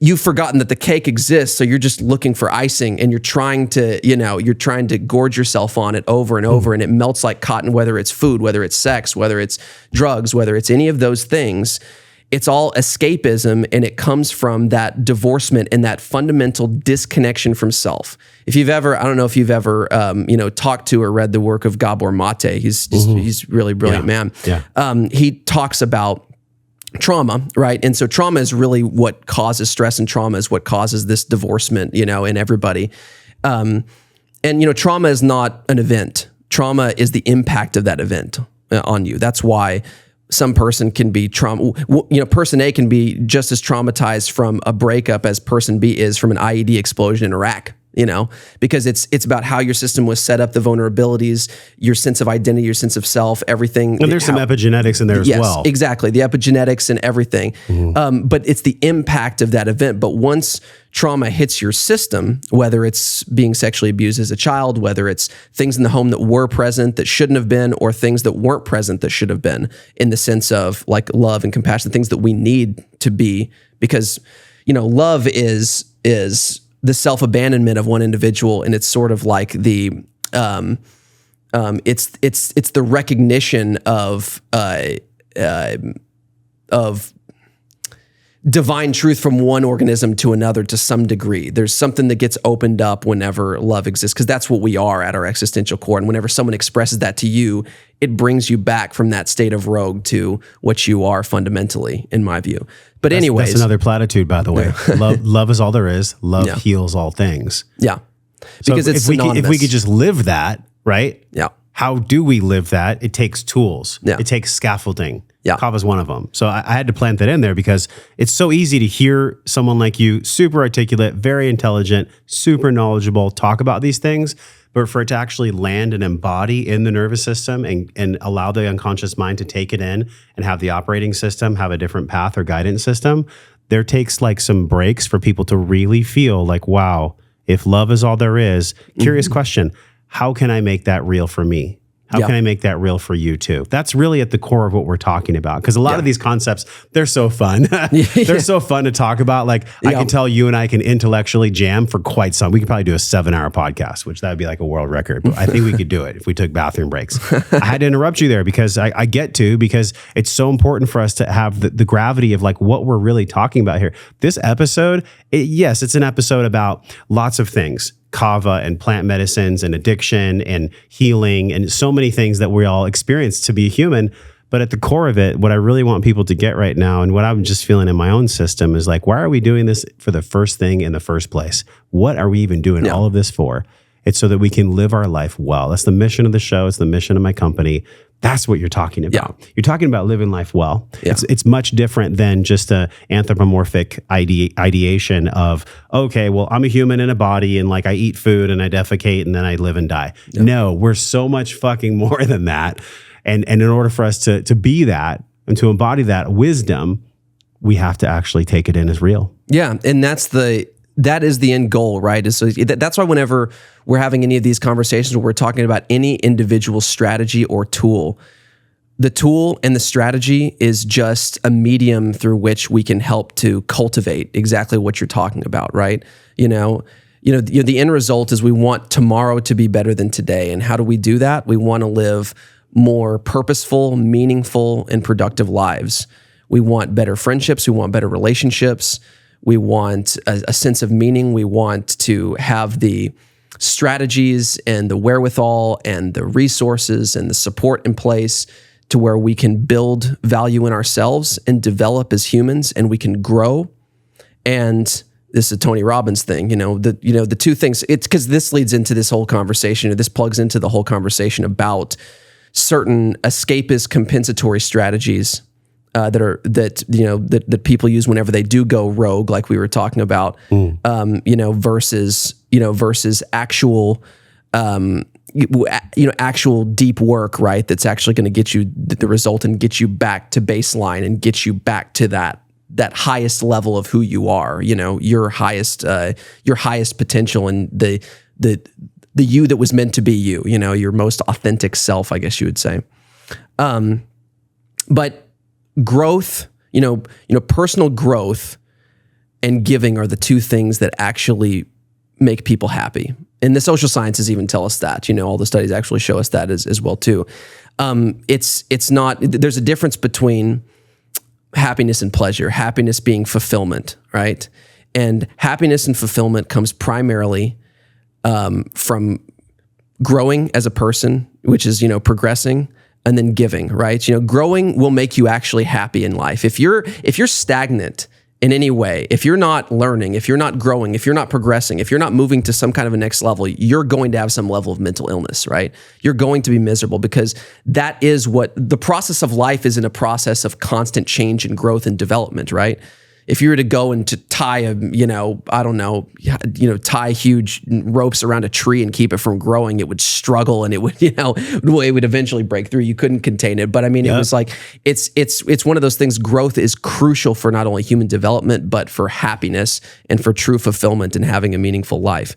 you've forgotten that the cake exists, so you're just looking for icing, and you're trying to gorge yourself on it over and over, and it melts like cotton, whether it's food, whether it's sex, whether it's drugs, whether it's any of those things. It's all escapism, and it comes from that divorcement and that fundamental disconnection from self. I don't know if you've ever, talked to or read the work of Gabor Mate. He's really brilliant man. Yeah. He talks about trauma, right? And so trauma is really what causes stress, and trauma is what causes this divorcement, in everybody. And trauma is not an event. Trauma is the impact of that event on you. That's why some person can be person A can be just as traumatized from a breakup as person B is from an IED explosion in Iraq. Because it's about how your system was set up, the vulnerabilities, your sense of identity, your sense of self, everything. And there's some epigenetics in there as well. Yes, exactly. The epigenetics and everything. Mm-hmm. But it's the impact of that event. But once trauma hits your system, whether it's being sexually abused as a child, whether it's things in the home that were present that shouldn't have been, or things that weren't present that should have been, in the sense of like love and compassion, things that we need to be, because, love is the self-abandonment of one individual, and it's sort of like the it's the recognition of divine truth from one organism to another to some degree. There's something that gets opened up whenever love exists, because that's what we are at our existential core. And whenever someone expresses that to you, it brings you back from that state of rogue to what you are fundamentally, in my view. But anyways, that's another platitude, by the way. Love is all there is. Love heals all things. Yeah, because it's synonymous. If we could just live that, right? Yeah. How do we live that? It takes tools. Yeah. It takes scaffolding. Yeah. Kava's one of them. So I had to plant that in there, because it's so easy to hear someone like you, super articulate, very intelligent, super knowledgeable, talk about these things. But for it to actually land and embody in the nervous system and allow the unconscious mind to take it in and have the operating system have a different path or guidance system, there takes like some breaks for people to really feel like, wow, if love is all there is, curious question, how can I make that real for me? How can I make that real for you too? That's really at the core of what we're talking about. Because a lot of these concepts, they're so fun. They're so fun to talk about. Like I can tell you and I can intellectually jam for quite some. We could probably do a 7-hour podcast, which that would be like a world record. But I think we could do it if we took bathroom breaks. I had to interrupt you there because because it's so important for us to have the gravity of like what we're really talking about here. This episode, it's an episode about lots of things. Kava and plant medicines and addiction and healing and so many things that we all experience to be human. But at the core of it, what I really want people to get right now, and what I'm just feeling in my own system, is like, why are we doing this for the first thing in the first place? What are we even doing all of this for? It's so that we can live our life well. That's the mission of the show. It's the mission of my company. That's what you're talking about. Yeah. You're talking about living life well. Yeah. It's much different than just a anthropomorphic ideation of, okay, well, I'm a human in a body and like I eat food and I defecate and then I live and die. Yeah. No, we're so much fucking more than that. And in order for us to be that and to embody that wisdom, we have to actually take it in as real. Yeah, and that is the end goal, right? So that's why whenever we're having any of these conversations where we're talking about any individual strategy or tool, the tool and the strategy is just a medium through which we can help to cultivate exactly what you're talking about, right? The end result is we want tomorrow to be better than today. And how do we do that? We want to live more purposeful, meaningful, and productive lives. We want better friendships. We want better relationships. We want a sense of meaning. We want to have the strategies and the wherewithal and the resources and the support in place to where we can build value in ourselves and develop as humans, and we can grow. And this is a Tony Robbins thing, the two things. It's because this leads into this whole conversation, or this plugs into the whole conversation about certain escapist compensatory strategies that people use whenever they do go rogue, like we were talking about, versus actual, actual deep work, right? That's actually going to get you the result and get you back to baseline and get you back to that highest level of who you are, your highest potential and the you that was meant to be you, your most authentic self, I guess you would say. But growth, personal growth and giving are the two things that actually make people happy. And the social sciences even tell us that, all the studies actually show us that as well too. It's not, there's a difference between happiness and pleasure, happiness being fulfillment, right? And happiness and fulfillment comes primarily from growing as a person, which is, progressing, and then giving, right? Growing will make you actually happy in life. If you're stagnant in any way, if you're not learning, if you're not growing, if you're not progressing, if you're not moving to some kind of a next level, you're going to have some level of mental illness, right? You're going to be miserable, because that is what the process of life is, in a process of constant change and growth and development, right? If you were to go and to tie tie huge ropes around a tree and keep it from growing, it would struggle and it would, it would eventually break through. You couldn't contain it. But I mean, It was like, it's one of those things. Growth is crucial for not only human development, but for happiness and for true fulfillment and having a meaningful life.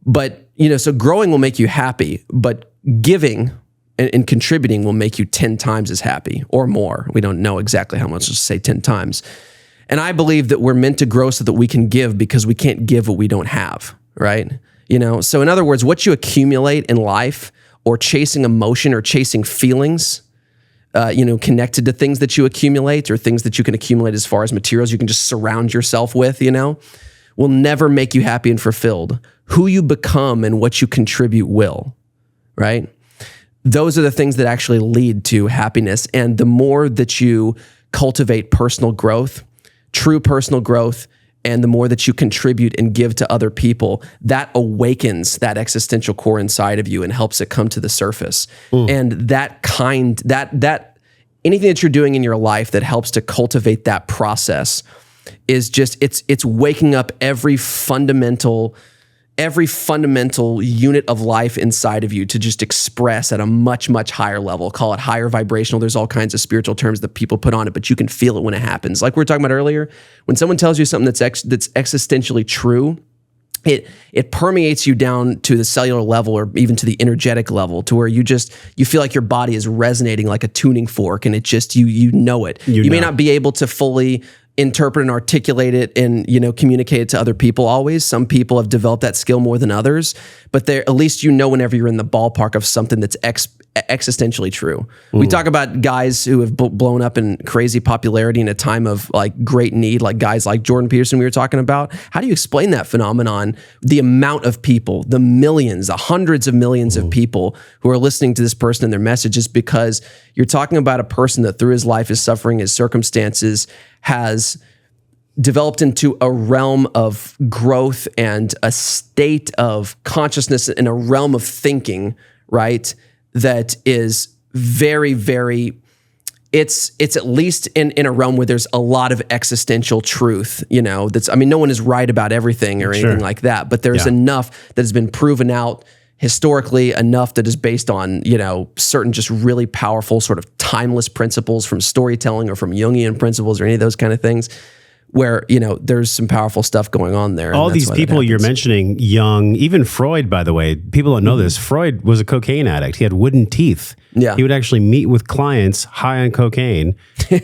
But, so growing will make you happy, but giving and contributing will make you 10 times as happy or more. We don't know exactly how much, let's say 10 times. And I believe that we're meant to grow so that we can give, because we can't give what we don't have, right? So in other words, what you accumulate in life, or chasing emotion or chasing feelings, connected to things that you accumulate or things that you can accumulate as far as materials you can just surround yourself with, will never make you happy and fulfilled. Who you become and what you contribute will, right? Those are the things that actually lead to happiness. And the more that you cultivate personal growth, true personal growth, and the more that you contribute and give to other people, that awakens that existential core inside of you and helps it come to the surface. And that anything that you're doing in your life that helps to cultivate that process is just, it's waking up every fundamental unit of life inside of you to just express at a much, much higher level. Call it higher vibrational. There's all kinds of spiritual terms that people put on it, but you can feel it when it happens. Like we were talking about earlier, when someone tells you something that's existentially true, it permeates you down to the cellular level, or even to the energetic level, to where you feel like your body is resonating like a tuning fork, and it just, you know it. You may not be able to fully interpret and articulate it and, communicate it to other people always. Some people have developed that skill more than others, but at least whenever you're in the ballpark of something that's existentially true. We talk about guys who have blown up in crazy popularity in a time of like great need, like guys like Jordan Peterson we were talking about. How do you explain that phenomenon? The amount of people, the millions, the hundreds of millions of people who are listening to this person and their message, is because you're talking about a person that through his life, his suffering, his circumstances, has developed into a realm of growth and a state of consciousness and a realm of thinking, right? That is very, very, it's at least in a realm where there's a lot of existential truth, no one is right about everything or anything like that, but there's enough that has been proven out historically, enough that is based on, certain just really powerful sort of timeless principles from storytelling or from Jungian principles or any of those kind of things, where, there's some powerful stuff going on there. All these people you're mentioning, Jung, even Freud, by the way, people don't know this. Freud was a cocaine addict. He had wooden teeth. Yeah. He would actually meet with clients high on cocaine.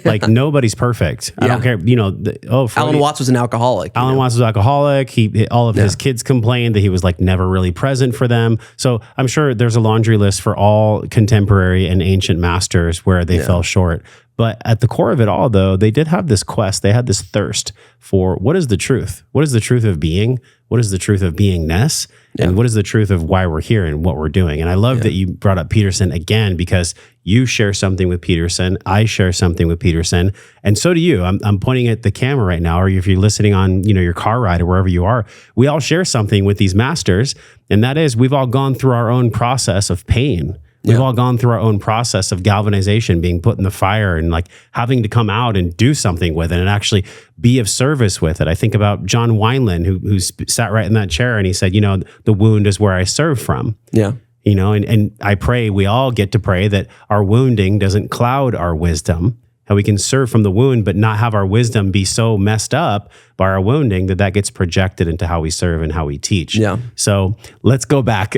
Like nobody's perfect. I don't care. Freud, Alan Watts was an alcoholic. Watts was alcoholic. All of his kids complained that he was like never really present for them. So I'm sure there's a laundry list for all contemporary and ancient masters where they fell short. But at the core of it all, though, they did have this quest. They had this thirst for what is the truth? What is the truth of being? What is the truth of beingness? And what is the truth of why we're here and what we're doing? And I love that you brought up Peterson again, because you share something with Peterson. I share something with Peterson. And so do you. I'm pointing at the camera right now, or if you're listening on your car ride or wherever you are, we all share something with these masters. And that is, we've all gone through our own process of pain. We've all gone through our own process of galvanization, being put in the fire and like having to come out and do something with it and actually be of service with it. I think about John Wineland, who sat right in that chair, and he said, the wound is where I serve from. Yeah. And I pray, we all get to pray that our wounding doesn't cloud our wisdom, how we can serve from the wound, but not have our wisdom be so messed up by our wounding that gets projected into how we serve and how we teach. Yeah. So let's go back.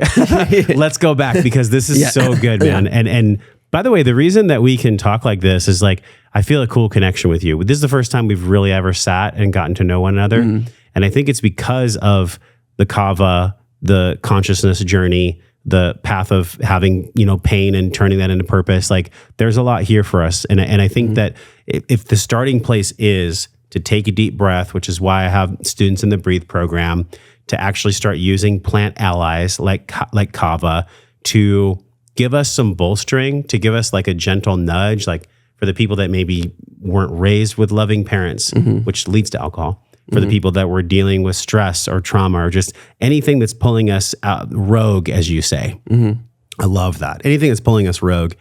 Let's go back, because this is so good, man. And by the way, the reason that we can talk like this is like, I feel a cool connection with you. This is the first time we've really ever sat and gotten to know one another. Mm-hmm. And I think it's because of the Kava, the consciousness journey, the path of having, pain and turning that into purpose. Like there's a lot here for us. And I think that if the starting place is to take a deep breath, which is why I have students in the Breathe program, to actually start using plant allies like Kava to give us some bolstering, to give us like a gentle nudge, like for the people that maybe weren't raised with loving parents, which leads to alcohol. For the people that were dealing with stress or trauma or just anything that's pulling us rogue, as you say. I love that. Anything that's pulling us rogue.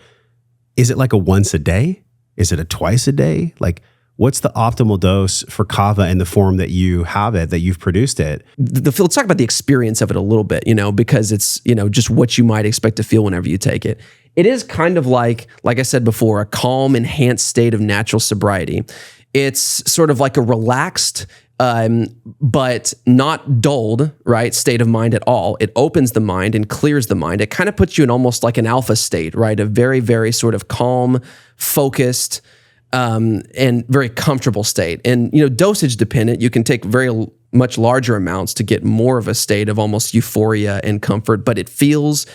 Is it like a once a day? Is it a twice a day? Like, what's the optimal dose for Kava in the form that you have it, that you've produced it? Let's talk about the experience of it a little bit, because it's, just what you might expect to feel whenever you take it. It is kind of like I said before, a calm, enhanced state of natural sobriety. It's sort of like a relaxed, but not dulled, right, state of mind at all. It opens the mind and clears the mind. It kind of puts you in almost like an alpha state, right? A very, very sort of calm, focused, and very comfortable state. And, dosage dependent, you can take very much larger amounts to get more of a state of almost euphoria and comfort, but it feels,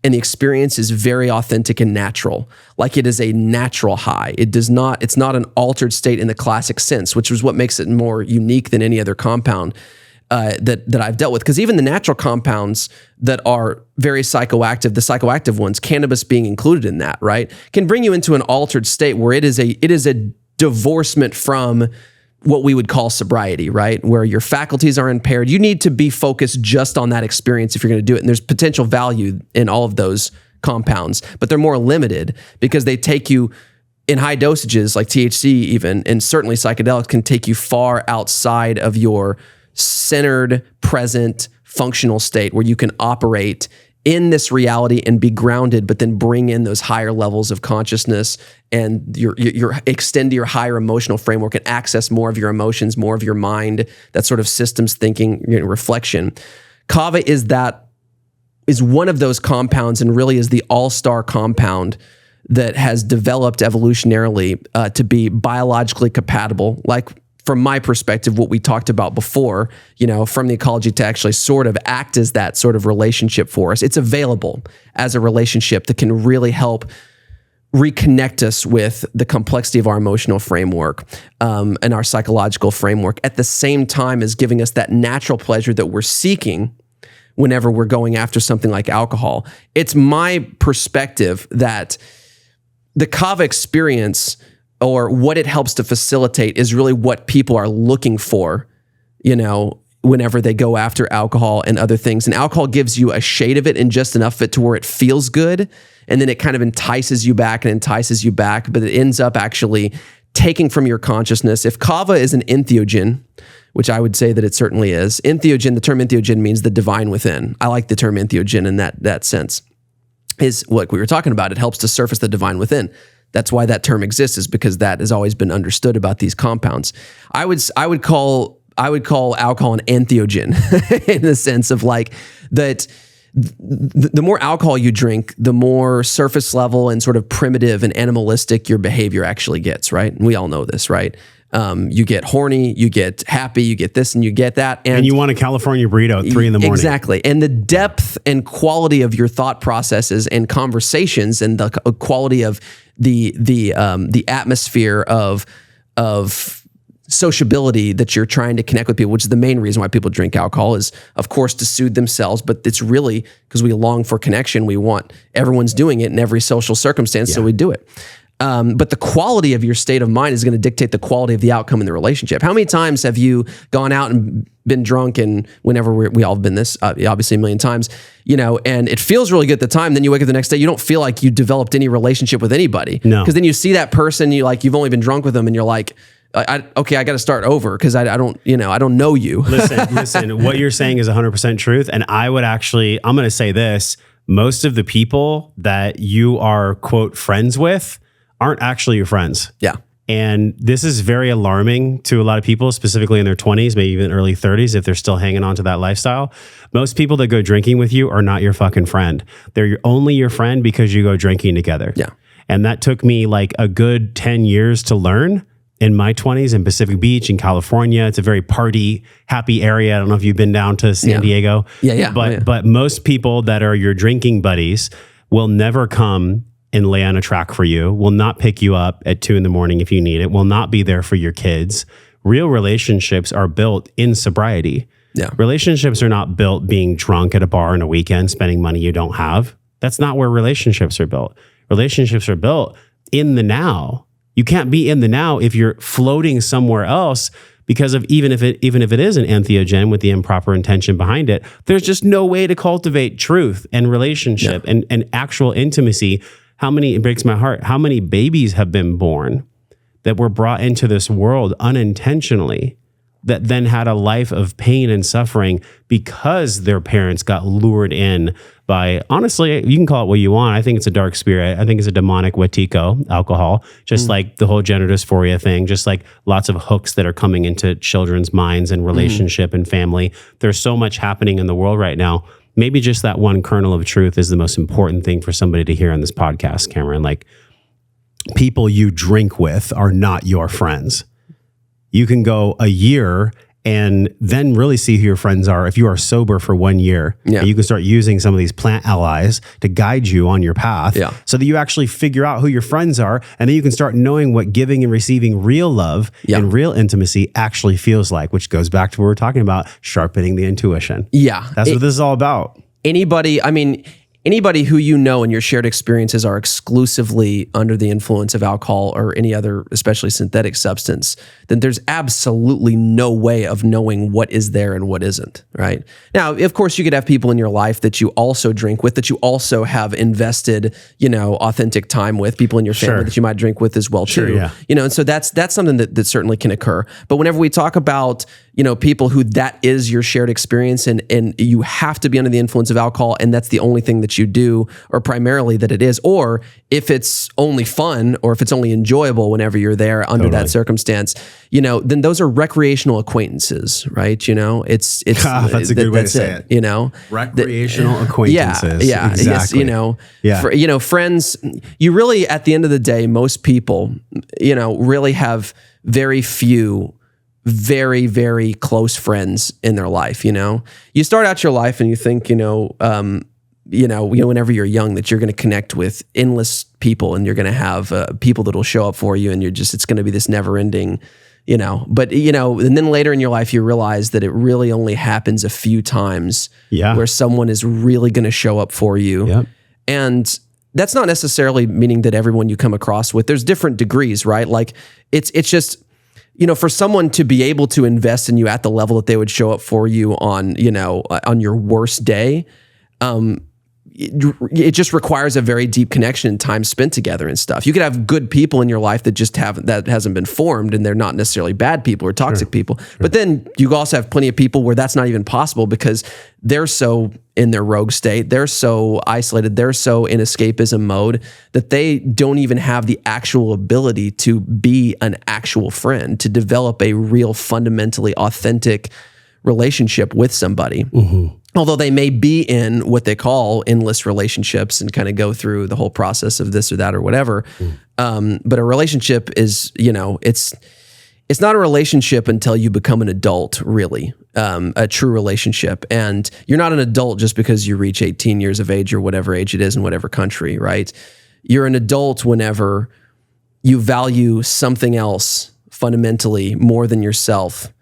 and the experience is very authentic and natural. Like it is a natural high. It's not an altered state in the classic sense, which is what makes it more unique than any other compound that I've dealt with. Because even the natural compounds that are very psychoactive, the psychoactive ones, cannabis being included in that, right, can bring you into an altered state where it is a divorcement from what we would call sobriety, right? Where your faculties are impaired. You need to be focused just on that experience if you're going to do it. And there's potential value in all of those compounds, but they're more limited because they take you in high dosages, like THC even, and certainly psychedelics can take you far outside of your centered, present, functional state where you can operate in this reality and be grounded, but then bring in those higher levels of consciousness and your extend to your higher emotional framework and access more of your emotions, more of your mind, that sort of systems thinking, reflection. Kava is one of those compounds and really is the all-star compound that has developed evolutionarily to be biologically compatible, like from my perspective, what we talked about before, from the ecology to actually sort of act as that sort of relationship for us. It's available as a relationship that can really help reconnect us with the complexity of our emotional framework and our psychological framework at the same time as giving us that natural pleasure that we're seeking whenever we're going after something like alcohol. It's my perspective that the Kava experience or what it helps to facilitate is really what people are looking for, whenever they go after alcohol and other things. And alcohol gives you a shade of it and just enough of it to where it feels good. And then it kind of entices you back, but it ends up actually taking from your consciousness. If kava is an entheogen, which I would say that it certainly is, entheogen, the term entheogen means the divine within. I like the term entheogen in that sense. Is what we were talking about. It helps to surface the divine within. That's why that term exists, is because that has always been understood about these compounds. I would call alcohol an entheogen in the sense of like that. The more alcohol you drink, the more surface level and sort of primitive and animalistic your behavior actually gets, right? And we all know this, right? You get horny, you get happy, you get this and you get that. And you want a California burrito at 3 a.m. Exactly. And the depth and quality of your thought processes and conversations and the quality of the atmosphere of sociability that you're trying to connect with people, which is the main reason why people drink alcohol, is of course to soothe themselves, but it's really because we long for connection. We want, everyone's doing it in every social circumstance, so we do it. But the quality of your state of mind is going to dictate the quality of the outcome in the relationship. How many times have you gone out and been drunk, and whenever we all have been this, obviously a million times, and it feels really good at the time, then you wake up the next day, you don't feel like you developed any relationship with anybody. No. Because then you see that person, you've only been drunk with them, and you're like, okay, I got to start over because I don't know you. Listen, what you're saying is 100% truth. And I'm going to say this, most of the people that you are, quote, friends with aren't actually your friends. Yeah. And this is very alarming to a lot of people, specifically in their 20s, maybe even early 30s, if they're still hanging on to that lifestyle. Most people that go drinking with you are not your fucking friend. They're only your friend because you go drinking together. Yeah. And that took me like a good 10 years to learn. In my 20s in Pacific Beach in California, it's a very party happy area. I don't know if you've been down to San Diego. Yeah. But most people that are your drinking buddies will never come and lay on a track for you, will not pick you up at 2 a.m. if you need it, will not be there for your kids. Real relationships are built in sobriety. Yeah. Relationships are not built being drunk at a bar on a weekend, spending money you don't have. That's not where relationships are built. Relationships are built in the now. You can't be in the now if you're floating somewhere else, because of even if it is an entheogen with the improper intention behind it, there's just no way to cultivate truth and relationship and actual intimacy. It breaks my heart, how many babies have been born that were brought into this world unintentionally, that then had a life of pain and suffering because their parents got lured in by, honestly, you can call it what you want. I think it's a dark spirit. I think it's a demonic Wetiko, alcohol, just like the whole gender dysphoria thing, just like lots of hooks that are coming into children's minds and relationship and family. There's so much happening in the world right now. Maybe just that one kernel of truth is the most important thing for somebody to hear on this podcast, Cameron. Like, people you drink with are not your friends. You can go a year and then really see who your friends are if you are sober for 1 year. Yeah. You can start using some of these plant allies to guide you on your path so that you actually figure out who your friends are. And then you can start knowing what giving and receiving real love and real intimacy actually feels like, which goes back to what we're talking about, sharpening the intuition. Yeah. That's what this is all about. Anybody who you know and your shared experiences are exclusively under the influence of alcohol or any other, especially synthetic substance, then there's absolutely no way of knowing what is there and what isn't, right? Now, of course, you could have people in your life that you also drink with, that you also have invested, authentic time with, people in your family that you might drink with as well, too. Yeah. And so that's something that certainly can occur. But whenever we talk about, people who that is your shared experience and you have to be under the influence of alcohol and that's the only thing that you do, or primarily that it is, or if it's only fun or if it's only enjoyable whenever you're there under that circumstance, then those are recreational acquaintances, right? It's that's a good way to say it. Recreational acquaintances. Yeah. Exactly. Yes, friends, you really, at the end of the day, most people, really have very few very, very close friends in their life. You start out your life and you think, whenever you're young, that you're going to connect with endless people and you're going to have people that will show up for you, and it's going to be this never ending, but and then later in your life, you realize that it really only happens a few times where someone is really going to show up for you. Yep. And that's not necessarily meaning that everyone you come across with, there's different degrees, right? Like it's just, for someone to be able to invest in you at the level that they would show up for you on, on your worst day, it just requires a very deep connection and time spent together and stuff. You could have good people in your life that just that hasn't been formed, and they're not necessarily bad people or toxic people. Sure. But then you also have plenty of people where that's not even possible because they're so in their rogue state, they're so isolated, they're so in escapism mode that they don't even have the actual ability to be an actual friend, to develop a real, fundamentally authentic relationship with somebody. Mm-hmm. Although they may be in what they call endless relationships and kind of go through the whole process of this or that or whatever. But a relationship is, it's not a relationship until you become an adult, really, a true relationship. And you're not an adult just because you reach 18 years of age or whatever age it is in whatever country, right? You're an adult whenever you value something else fundamentally more than yourself,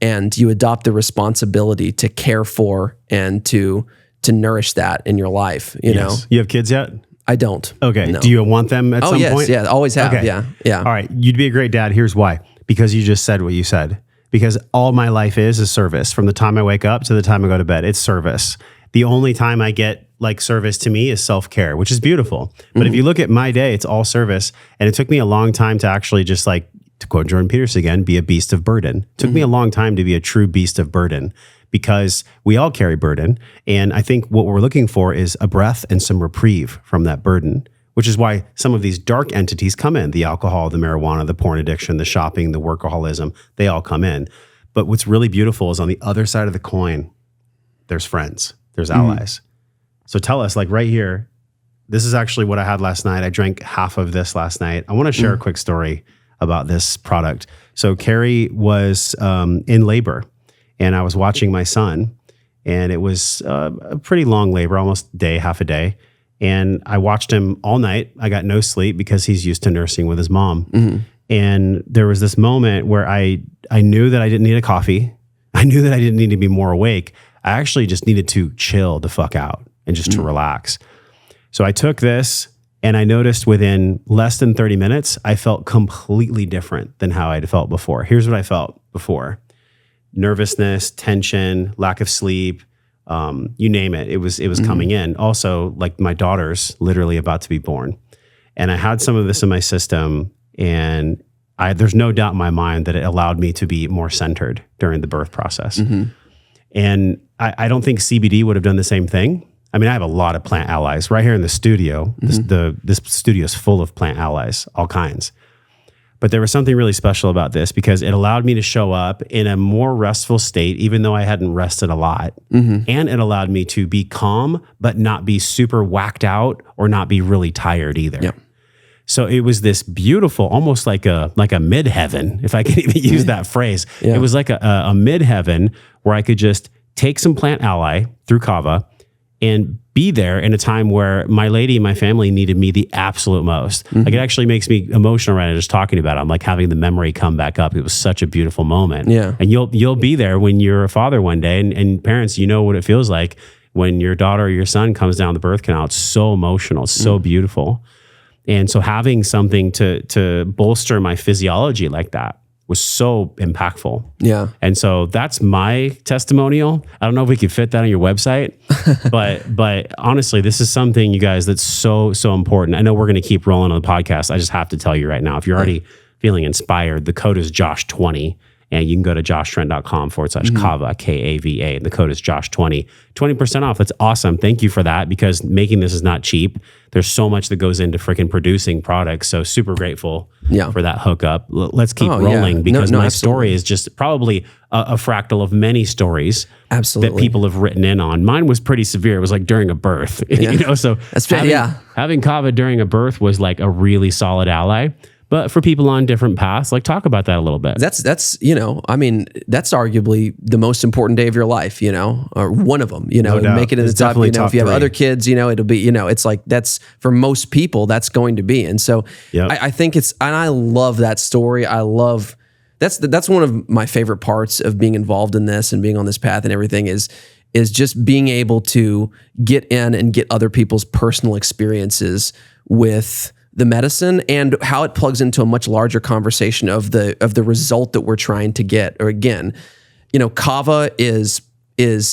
and you adopt the responsibility to care for and to nourish that in your life, you know? You have kids yet? I don't. Okay. No. Do you want them at some point? Yeah, always have. Okay. Yeah. All right. You'd be a great dad. Here's why. Because you just said what you said. Because all my life is service. From the time I wake up to the time I go to bed, it's service. The only time I get like service to me is self-care, which is beautiful. But if you look at my day, it's all service. And it took me a long time to actually just like, to quote Jordan Peterson again, be a beast of burden. It took me a long time to be a true beast of burden because we all carry burden. And I think what we're looking for is a breath and some reprieve from that burden, which is why some of these dark entities come in. The alcohol, the marijuana, the porn addiction, the shopping, the workaholism, they all come in. But what's really beautiful is on the other side of the coin, there's friends, there's allies. So tell us, like right here, this is actually what I had last night. I drank half of this last night. I want to share a quick story about this product. So Carrie was in labor and I was watching my son, and it was a pretty long labor, almost half a day. And I watched him all night. I got no sleep because he's used to nursing with his mom. And there was this moment where I knew that I didn't need a coffee. I knew that I didn't need to be more awake. I actually just needed to chill the fuck out and just to relax. So I took this, and I noticed within less than 30 minutes, I felt completely different than how I'd felt before. Here's what I felt before: nervousness, tension, lack of sleep, you name it. It was coming in. Also, like my daughter's literally about to be born. And I had some of this in my system, and there's no doubt in my mind that it allowed me to be more centered during the birth process. And I don't think CBD would have done the same thing. I mean, I have a lot of plant allies right here in the studio. This studio is full of plant allies, all kinds. But there was something really special about this because it allowed me to show up in a more restful state, even though I hadn't rested a lot. And it allowed me to be calm, but not be super whacked out or not be really tired either. Yep. So it was this beautiful, almost like a mid-heaven, if I can even use that phrase. Yeah. It was like a mid-heaven where I could just take some plant ally through Kava and be there in a time where my lady and my family needed me the absolute most. Like it actually makes me emotional right now just talking about it. I'm like having the memory come back up. It was such a beautiful moment. Yeah. And you'll be there when you're a father one day, and parents, you know what it feels like when your daughter or your son comes down the birth canal. It's so emotional, it's so beautiful. And so having something to bolster my physiology like that was so impactful. Yeah. And so that's my testimonial. I don't know if we could fit that on your website, but honestly, this is something, you guys, that's so important. I know we're going to keep rolling on the podcast. I just have to tell you right now, if you're already feeling inspired, the code is Josh20, and you can go to joshtrent.com/Kava, Kava. And the code is Josh20, 20% off. That's awesome. Thank you for that, because making this is not cheap. There's so much that goes into freaking producing products. So super grateful for that hookup. Let's keep rolling because my story is just probably a fractal of many stories that people have written in on. Mine was pretty severe. It was like during a birth, you know, so having Kava during a birth was like a really solid ally. But for people on different paths, like talk about that a little bit. That's you know, I mean, that's arguably the most important day of your life, you know, or one of them, you know, and make it in the top, you know, if you have other kids, you know, it'll be, you know, it's like, that's for most people, that's going to be. And so I think and I love that story. I love, that's one of my favorite parts of being involved in this and being on this path and everything is is just being able to get in and get other people's personal experiences with the medicine and how it plugs into a much larger conversation of the result that we're trying to get. Or again, Kava is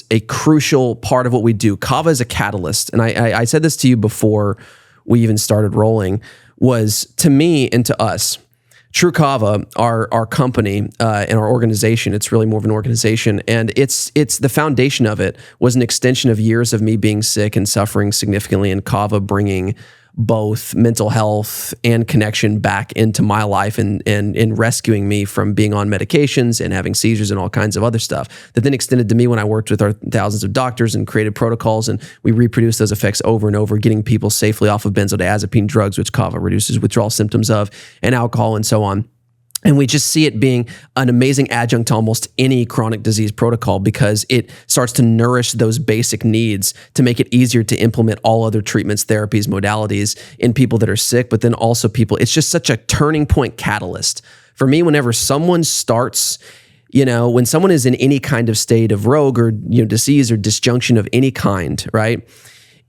a crucial part of what we do. Kava is a catalyst. And I said this to you before we even started rolling, was to me and to us, True Kava, our company and our organization, it's really more of an organization, and it's the foundation of it was an extension of years of me being sick and suffering significantly, and Kava bringing both mental health and connection back into my life and rescuing me from being on medications and having seizures and all kinds of other stuff that then extended to me when I worked with our thousands of doctors and created protocols, and we reproduced those effects over and over, getting people safely off of benzodiazepine drugs, which Kava reduces withdrawal symptoms of, and alcohol and so on. And we just see it being an amazing adjunct to almost any chronic disease protocol because it starts to nourish those basic needs to make it easier to implement all other treatments, therapies, modalities in people that are sick, but then also it's just such a turning point catalyst. For me, whenever someone starts, when someone is in any kind of state of rogue or disease or disjunction of any kind, right?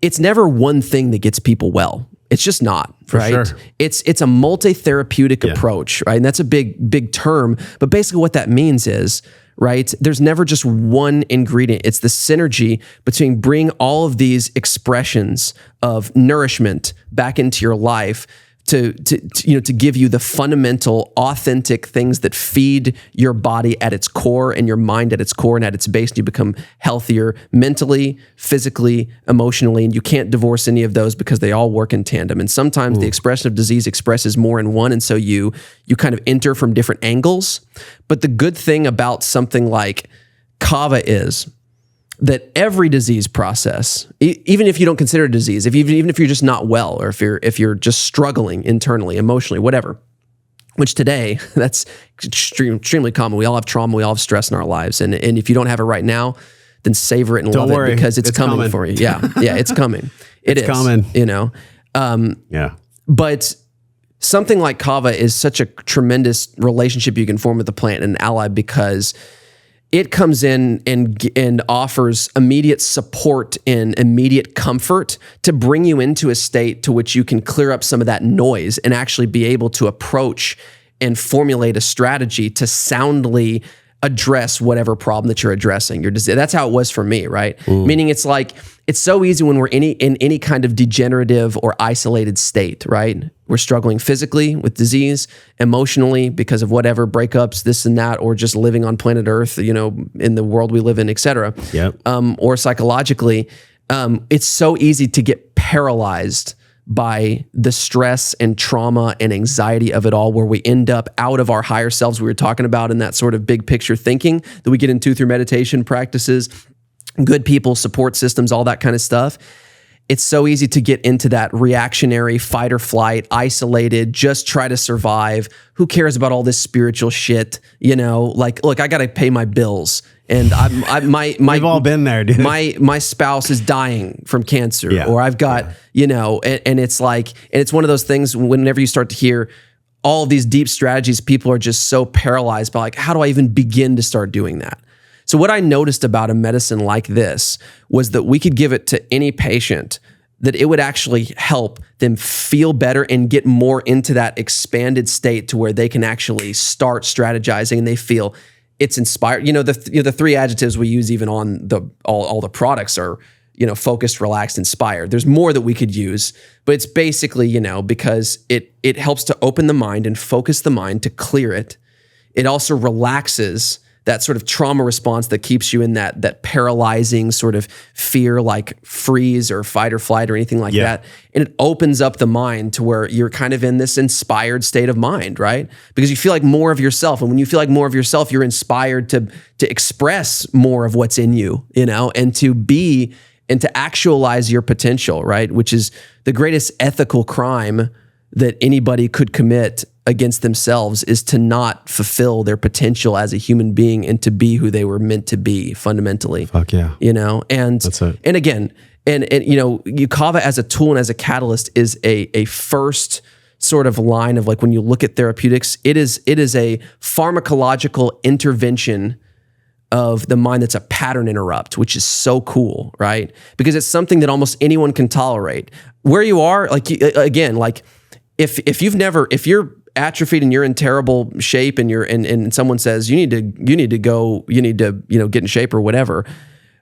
It's never one thing that gets people well. It's just not, right? For sure. It's a multi-therapeutic approach, right? And that's a big term, but basically what that means is, right, there's never just one ingredient. It's the synergy between bringing all of these expressions of nourishment back into your life to give you the fundamental, authentic things that feed your body at its core and your mind at its core and at its base, and you become healthier mentally, physically, emotionally, and you can't divorce any of those because they all work in tandem. And sometimes the expression of disease expresses more in one, and so you kind of enter from different angles. But the good thing about something like Kava is that every disease process, even if you don't consider it a disease, even if you're just not well, or if you're just struggling internally, emotionally, whatever, which today that's extremely common. We all have trauma, we all have stress in our lives, and if you don't have it right now, then savor it and love it because it's coming for you. Yeah, it's coming. It's coming. But something like Kava is such a tremendous relationship you can form with the plant and an ally because it comes in and offers immediate support and immediate comfort to bring you into a state to which you can clear up some of that noise and actually be able to approach and formulate a strategy to soundly address whatever problem that you're addressing. That's how it was for me, right? Meaning it's like, it's so easy when we're in any kind of degenerative or isolated state, right? We're struggling physically with disease, emotionally because of whatever breakups, this and that, or just living on planet Earth, in the world we live in, et cetera. Yep. Or psychologically, it's so easy to get paralyzed by the stress and trauma and anxiety of it all, where we end up out of our higher selves we were talking about in that sort of big picture thinking that we get into through meditation practices, good people, support systems, all that kind of stuff. It's so easy to get into that reactionary fight or flight, isolated, just try to survive. Who cares about all this spiritual shit? Like, look, I got to pay my bills. And we've all been there, dude. My spouse is dying from cancer, or I've got, and it's like, and it's one of those things whenever you start to hear all of these deep strategies, people are just so paralyzed by like, how do I even begin to start doing that? So what I noticed about a medicine like this was that we could give it to any patient, that it would actually help them feel better and get more into that expanded state to where they can actually start strategizing and they feel it's inspired. The three adjectives we use even on all the products are, focused, relaxed, inspired. There's more that we could use, but it's basically, because it helps to open the mind and focus the mind to clear it. It also relaxes that sort of trauma response that keeps you in that paralyzing sort of fear, like freeze or fight or flight or anything like that. And it opens up the mind to where you're kind of in this inspired state of mind, right? Because you feel like more of yourself. And when you feel like more of yourself, you're inspired to express more of what's in you, and to be and to actualize your potential, right? Which is the greatest ethical crime that anybody could commit against themselves, is to not fulfill their potential as a human being and to be who they were meant to be fundamentally. Fuck yeah. And that's it. And again, Kava as a tool and as a catalyst is a first sort of line of like, when you look at therapeutics, it is a pharmacological intervention of the mind that's a pattern interrupt, which is so cool, right? Because it's something that almost anyone can tolerate. Where you are, like, again, like if you're atrophied and you're in terrible shape and someone says you need to get in shape or whatever,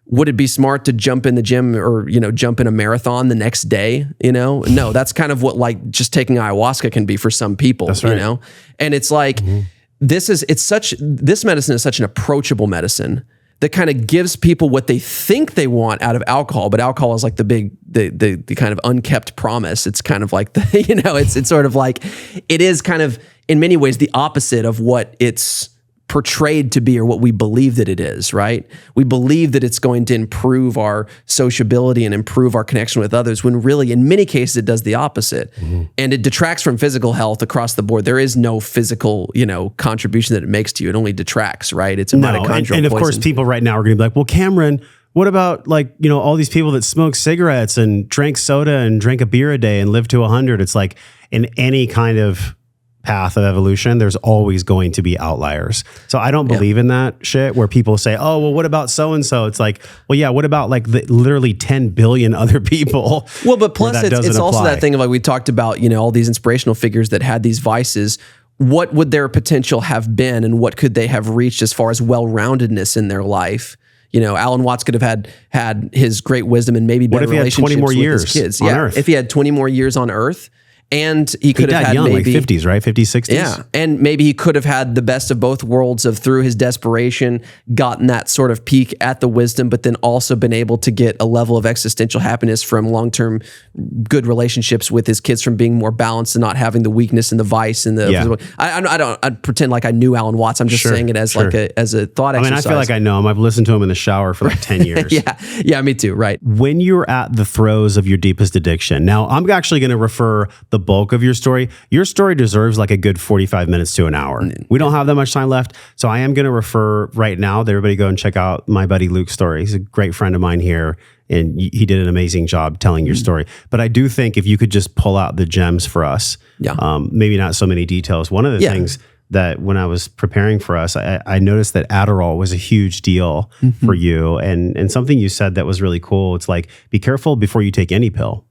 would it be smart to jump in the gym or, jump in a marathon the next day? No, that's kind of what like just taking ayahuasca can be for some people, that's right. And it's like, this medicine is such an approachable medicine that kind of gives people what they think they want out of alcohol, but alcohol is like the kind of unkept promise. It's kind of like it's sort of like, it is kind of in many ways the opposite of what it's portrayed to be or what we believe that it is, right? We believe that it's going to improve our sociability and improve our connection with others, when really in many cases it does the opposite. And it detracts from physical health across the board. There is no physical, contribution that it makes to you. It only detracts, right? It's a mitochondrial and of course people right now are going to be like, well, Cameron, what about all these people that smoke cigarettes and drank soda and drank a beer a day and lived to 100? It's like in any kind of path of evolution, there's always going to be outliers. So I don't believe in that shit where people say, oh, well, what about so-and-so? It's like, well, yeah, what about like the literally 10 billion other people? Well, but plus it's also that thing of like we talked about, all these inspirational figures that had these vices. What would their potential have been and what could they have reached as far as well-roundedness in their life? Alan Watts could have had his great wisdom and maybe better relationships with his kids. What if he had 20 more years on Earth? If he had 20 more years on Earth. And he could have had young, maybe like 50s, right? 50s, 60s. Yeah. And maybe he could have had the best of both worlds of through his desperation, gotten that sort of peak at the wisdom, but then also been able to get a level of existential happiness from long-term good relationships with his kids, from being more balanced and not having the weakness and the vice and the, I pretend like I knew Alan Watts. I'm just saying it as as a thought exercise. I feel like I know him. I've listened to him in the shower for like 10 years. Yeah, me too. Right. When you're at the throes of your deepest addiction, now I'm actually going to refer the bulk of your story deserves like a good 45 minutes to an hour. We don't have that much time left. So I am going to refer right now that everybody go and check out my buddy Luke's story. He's a great friend of mine here, and he did an amazing job telling your story. But I do think if you could just pull out the gems for us, maybe not so many details. One of the things that when I was preparing for us, I noticed that Adderall was a huge deal for you. And something you said that was really cool. It's like, be careful before you take any pill,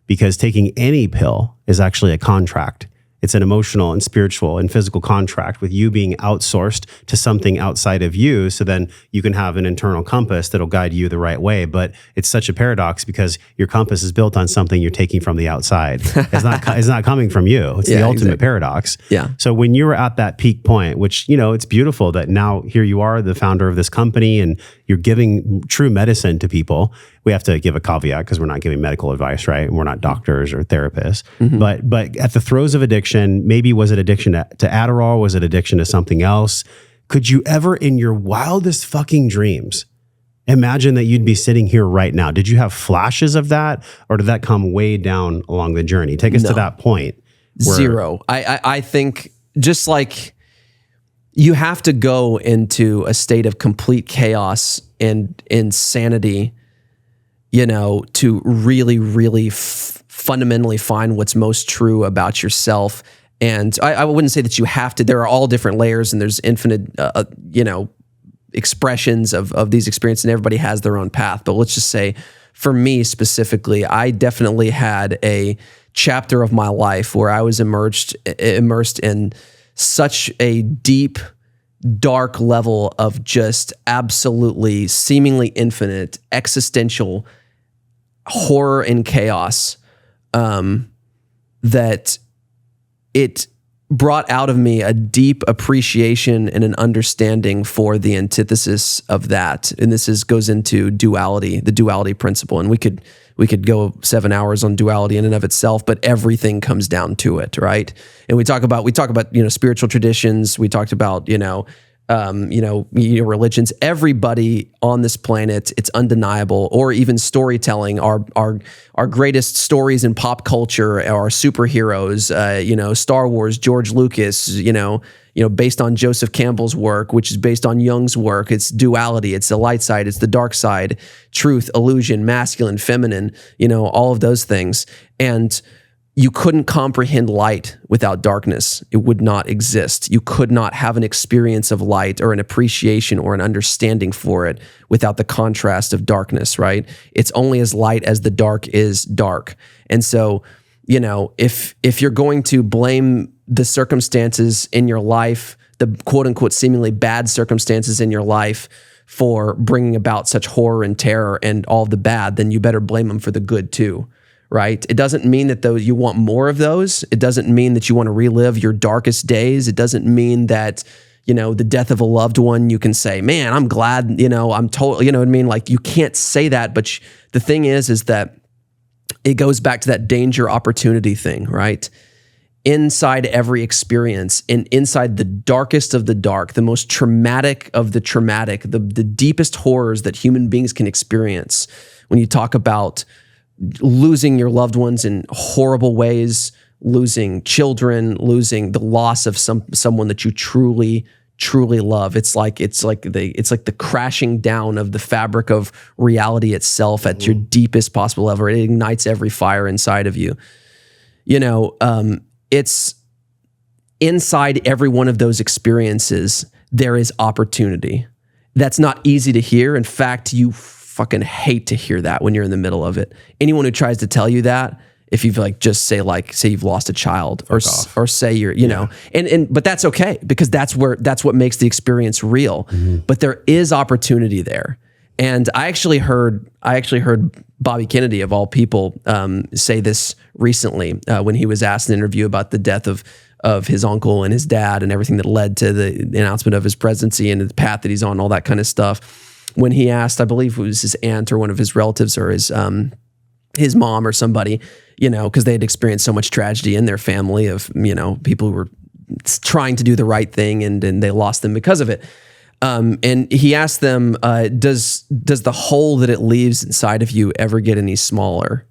because taking any pill is actually a contract. It's an emotional and spiritual and physical contract with you being outsourced to something outside of you. So then you can have an internal compass that'll guide you the right way. But it's such a paradox because your compass is built on something you're taking from the outside. It's not coming from you. It's the ultimate paradox. Yeah. So when you were at that peak point, which, it's beautiful that now here you are, the founder of this company, and you're giving true medicine to people. We have to give a caveat because we're not giving medical advice, right? And we're not doctors or therapists. But at the throes of addiction, maybe was it addiction to Adderall? Was it addiction to something else? Could you ever in your wildest fucking dreams imagine that you'd be sitting here right now? Did you have flashes of that, or did that come way down along the journey? Take us to that point. Zero. I think just like you have to go into a state of complete chaos and insanity, to really, really fundamentally find what's most true about yourself. And I wouldn't say that you have to. There are all different layers, and there's infinite, expressions of these experiences, and everybody has their own path. But let's just say, for me specifically, I definitely had a chapter of my life where I was immersed in such a deep, dark level of just absolutely, seemingly infinite, existential horror and chaos, that it brought out of me a deep appreciation and an understanding for the antithesis of that. And this goes into duality, the duality principle. And we could go 7 hours on duality in and of itself, but everything comes down to it, right? And we talk about spiritual traditions. We talked about religions. Everybody on this planet, it's undeniable, or even storytelling. Our greatest stories in pop culture are superheroes. Star Wars, George Lucas. Based on Joseph Campbell's work, which is based on Jung's work. It's duality. It's the light side. It's the dark side. Truth, illusion, masculine, feminine. All of those things. And you couldn't comprehend light without darkness. It would not exist. You could not have an experience of light or an appreciation or an understanding for it without the contrast of darkness, right? It's only as light as the dark is dark. And so, you know, if you're going to blame the circumstances in your life, the quote unquote seemingly bad circumstances in your life for bringing about such horror and terror and all the bad, then you better blame them for the good too. Right? It doesn't mean that those you want more of those. It doesn't mean that you want to relive your darkest days. It doesn't mean that, you know, the death of a loved one, you can say, man, I'm glad, you know, I'm totally, you know what I mean? Like, you can't say that, but the thing is that it goes back to that danger opportunity thing, right? Inside every experience and inside the darkest of the dark, the most traumatic of the traumatic, the deepest horrors that human beings can experience, when you talk about losing your loved ones in horrible ways, losing children, losing the loss of someone that you truly love. It's like the crashing down of the fabric of reality itself at your deepest possible level. It ignites every fire inside of you. You know, it's inside every one of those experiences, there is opportunity. That's not easy to hear. In fact, you fucking hate to hear that when you're in the middle of it. Anyone who tries to tell you that, if you've say you've lost a child, or say you're, you know, but that's okay, because that's what makes the experience real. But there is opportunity there. And I actually heard Bobby Kennedy, of all people, say this recently when he was asked in an interview about the death of his uncle and his dad and everything that led to the announcement of his presidency and the path that he's on, all that kind of stuff. When he asked, I believe it was his aunt or one of his relatives or his mom or somebody, you know, because they had experienced so much tragedy in their family of, you know, people who were trying to do the right thing and they lost them because of it. And he asked them, does the hole that it leaves inside of you ever get any smaller?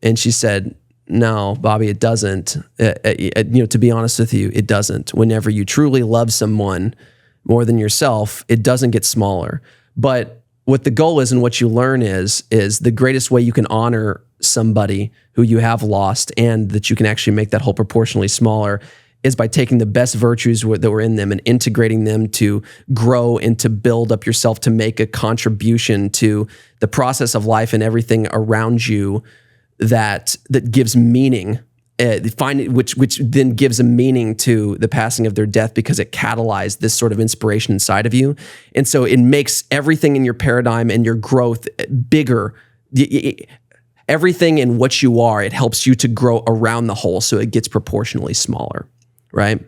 And she said, no, Bobby, it doesn't. You know, to be honest with you, it doesn't. Whenever you truly love someone more than yourself, it doesn't get smaller. But what the goal is and what you learn is the greatest way you can honor somebody who you have lost and that you can actually make that hole proportionally smaller is by taking the best virtues that were in them and integrating them to grow and to build up yourself, to make a contribution to the process of life and everything around you that gives meaning. Which then gives a meaning to the passing of their death, because it catalyzed this sort of inspiration inside of you. And so it makes everything in your paradigm and your growth bigger. Everything in what you are, it helps you to grow around the hole so it gets proportionally smaller, right?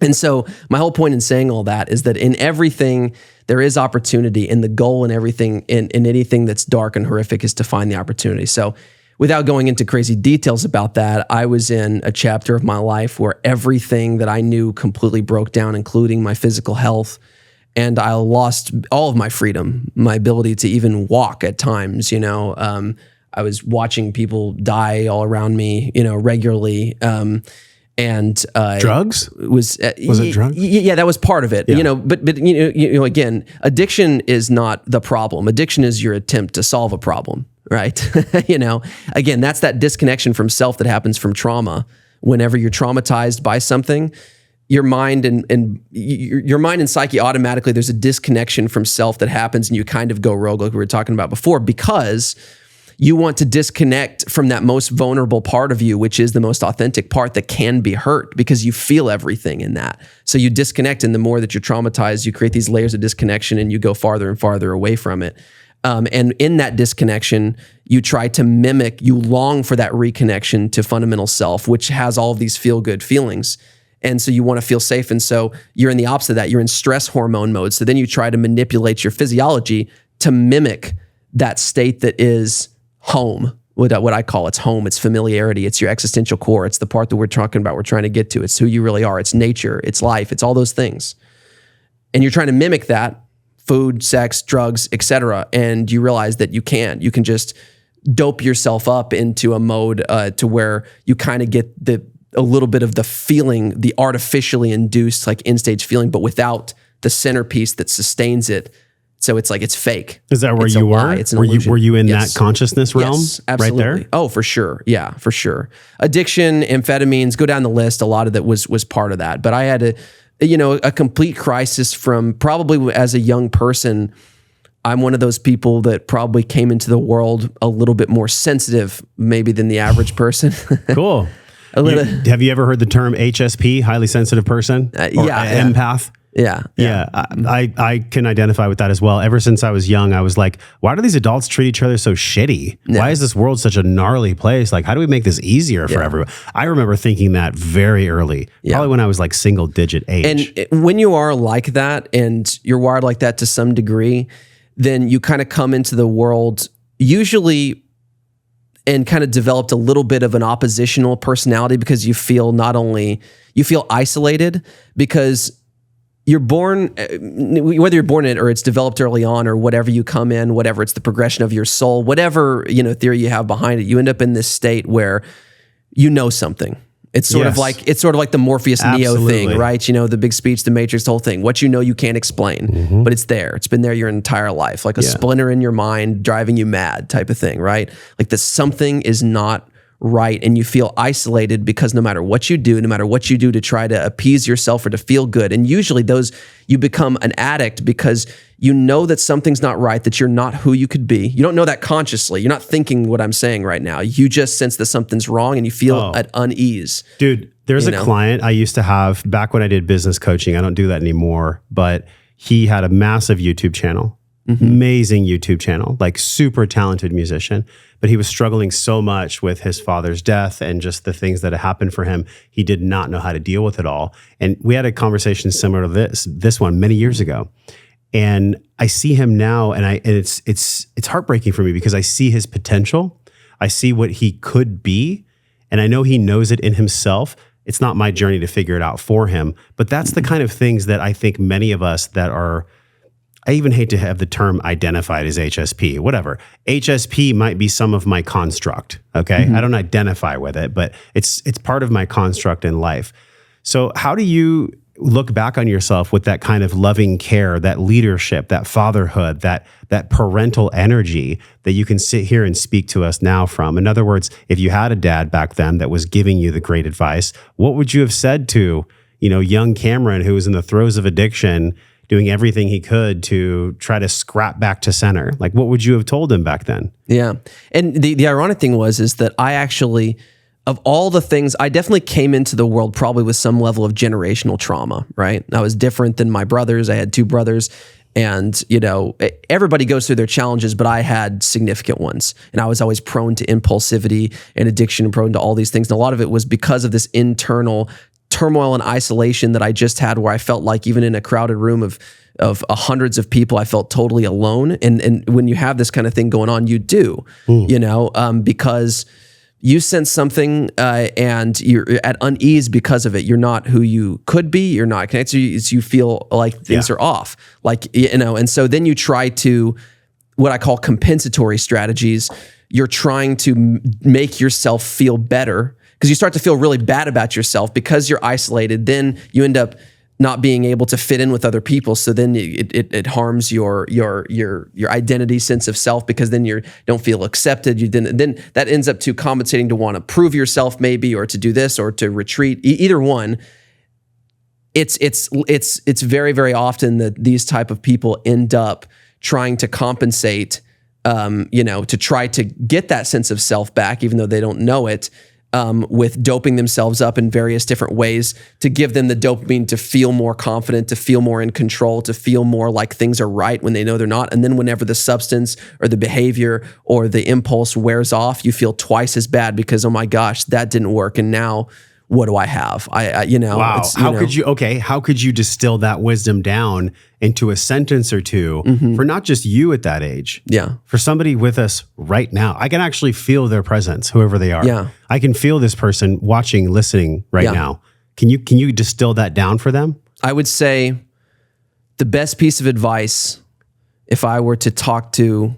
And so my whole point in saying all that is that in everything, there is opportunity, and the goal in everything, in anything that's dark and horrific, is to find the opportunity. So without going into crazy details about that, I was in a chapter of my life where everything that I knew completely broke down, including my physical health. And I lost all of my freedom, my ability to even walk at times. You know, I was watching people die all around me, you know, regularly. And drugs? Was it drugs? Yeah, that was part of it. Yeah. You know, but you know, again, addiction is not the problem. Addiction is your attempt to solve a problem. Right. You know, again, that's that disconnection from self that happens from trauma. Whenever you're traumatized by something, your mind and your mind and psyche automatically, there's a disconnection from self that happens, and you kind of go rogue, like we were talking about before, because you want to disconnect from that most vulnerable part of you, which is the most authentic part that can be hurt, because you feel everything in that. So you disconnect, and the more that you're traumatized, you create these layers of disconnection, and you go farther and farther away from it. And in that disconnection, you try to mimic, you long for that reconnection to fundamental self, which has all of these feel-good feelings. And so you want to feel safe. And so you're in the opposite of that. You're in stress hormone mode. So then you try to manipulate your physiology to mimic that state that is home, what I call it's home. It's familiarity. It's your existential core. It's the part that we're talking about, we're trying to get to. It's who you really are. It's nature. It's life. It's all those things. And you're trying to mimic that. Food, sex, drugs, etc. And you realize that you can't. You can just dope yourself up into a mode to where you kind of get a little bit of the feeling, the artificially induced like end stage feeling, but without the centerpiece that sustains it. So it's like, it's fake. Is that where It's you a lie. were? It's an Were you, illusion. were you in Yes. that consciousness realm Yes, right absolutely. there? Oh, for sure. Yeah, for sure. Addiction, amphetamines, go down the list. A lot of that was part of that. But I had a complete crisis from probably as a young person. I'm one of those people that probably came into the world a little bit more sensitive maybe than the average person. Cool. Have you ever heard the term HSP, highly sensitive person? Or empath? Yeah. Yeah, I can identify with that as well. Ever since I was young, I was like, why do these adults treat each other so shitty? Yeah. Why is this world such a gnarly place? Like, how do we make this easier for everyone? I remember thinking that very early, probably when I was like single digit age. And when you are like that and you're wired like that to some degree, then you kind of come into the world usually and kind of developed a little bit of an oppositional personality because you feel isolated because you're born, whether you're born in it or it's developed early on or whatever you come in, whatever, it's the progression of your soul, whatever, theory you have behind it, you end up in this state where you know something. It's sort of like the Morpheus Neo thing, right? The big speech, the Matrix, the whole thing. What you can't explain, but it's there. It's been there your entire life, like a splinter in your mind driving you mad type of thing, right? Like something is not right, and you feel isolated because no matter what you do to try to appease yourself or to feel good, and usually you become an addict because you know that something's not right, that you're not who you could be. You don't know that consciously. You're not thinking what I'm saying right now. You just sense that something's wrong and you feel at unease. Dude, there's a client I used to have back when I did business coaching. I don't do that anymore, but he had a massive YouTube channel. Amazing YouTube channel, like super talented musician, but he was struggling so much with his father's death and just the things that had happened for him. He did not know how to deal with it all. And we had a conversation similar to this one many years ago. And I see him now, and it's heartbreaking for me because I see his potential. I see what he could be, and I know he knows it in himself. It's not my journey to figure it out for him, but that's the kind of things that I think many of us that are, I even hate to have the term identified as HSP, whatever. HSP might be some of my construct, okay? I don't identify with it, but it's part of my construct in life. So how do you look back on yourself with that kind of loving care, that leadership, that fatherhood, that parental energy that you can sit here and speak to us now from? In other words, if you had a dad back then that was giving you the great advice, what would you have said to, young Cameron who was in the throes of addiction, doing everything he could to try to scrap back to center? Like, what would you have told him back then? Yeah. And the ironic thing is that I actually, of all the things, I definitely came into the world probably with some level of generational trauma, right? I was different than my brothers. I had two brothers, and, everybody goes through their challenges, but I had significant ones. And I was always prone to impulsivity and addiction and prone to all these things. And a lot of it was because of this internal turmoil and isolation that I just had, where I felt like even in a crowded room of hundreds of people, I felt totally alone. And when you have this kind of thing going on, you do, because you sense something and you're at unease because of it. You're not who you could be. You're not connected. You feel like things are off. And so then you try to, what I call compensatory strategies. You're trying to make yourself feel better, because you start to feel really bad about yourself because you're isolated. Then you end up not being able to fit in with other people. So then it harms your identity, sense of self, because then you don't feel accepted. Then that ends up to compensating to want to prove yourself maybe, or to do this, or to retreat. Either one. It's very, very often that these type of people end up trying to compensate, to try to get that sense of self back, even though they don't know it. With doping themselves up in various different ways to give them the dopamine to feel more confident, to feel more in control, to feel more like things are right when they know they're not. And then whenever the substance or the behavior or the impulse wears off, you feel twice as bad because, oh my gosh, that didn't work. And now what do I have? Wow. How could you distill that wisdom down into a sentence or two for not just you at that age? Yeah. For somebody with us right now. I can actually feel their presence, whoever they are. Yeah. I can feel this person watching, listening right now. Can you distill that down for them? I would say the best piece of advice, if I were to talk to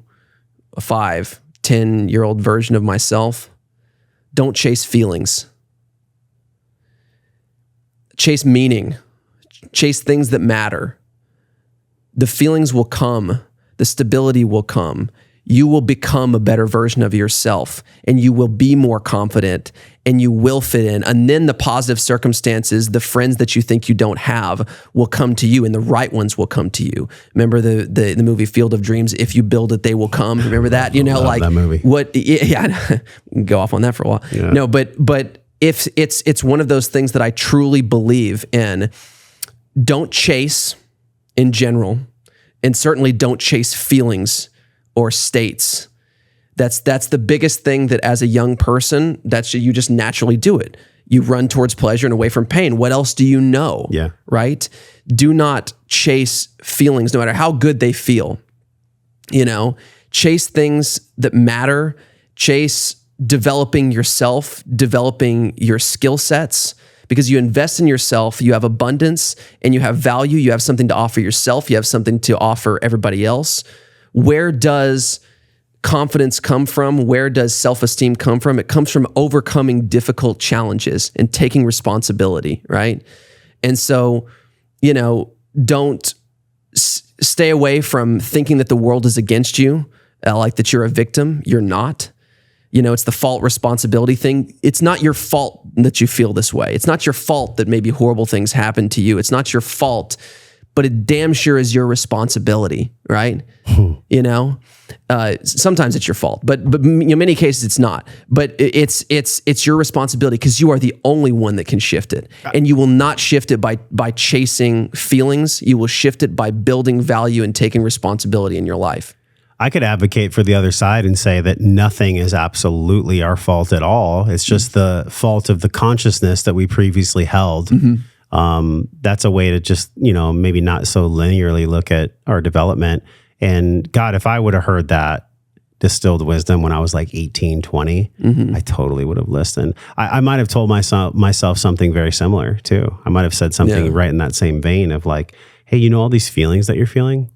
a 5, 10-year-old version of myself, don't chase feelings. Chase meaning, chase things that matter. The feelings will come the stability will come. You will become a better version of yourself, and you will be more confident, and you will fit in. And then the positive circumstances, the friends that you think you don't have, will come to you, and the right ones will come to you. Remember the movie Field of Dreams? If you build it, they will come. Remember that? You know, like that movie. What? Yeah, we can go off on that for a while. Yeah. No, but if it's one of those things that I truly believe in. Don't chase in general, and certainly don't chase feelings or states. That's the biggest thing that as a young person, you just naturally do it. You run towards pleasure and away from pain. What else do you know? Yeah. Right? Do not chase feelings, no matter how good they feel. You know, chase things that matter. Chase developing yourself, developing your skill sets. Because you invest in yourself, you have abundance and you have value. You have something to offer yourself. You have something to offer everybody else. Where does confidence come from? Where does self-esteem come from? It comes from overcoming difficult challenges and taking responsibility, right? And so, you know, don't stay away from thinking that the world is against you, like that you're a victim. You're not. You know, it's the fault responsibility thing. It's not your fault that you feel this way. It's not your fault that maybe horrible things happen to you. It's not your fault, but it damn sure is your responsibility, right? You know, sometimes it's your fault, but in many cases it's not. But it's your responsibility because you are the only one that can shift it, and you will not shift it by chasing feelings. You will shift it by building value and taking responsibility in your life. I could advocate for the other side and say that nothing is absolutely our fault at all. It's just the fault of the consciousness that we previously held. That's a way to just, you know, maybe not so linearly look at our development. And God, if I would have heard that distilled wisdom when I was like 18, 20, I totally would have listened. I might have told myself something very similar too. I might have said something right in that same vein of like, hey, you know, all these feelings that you're feeling,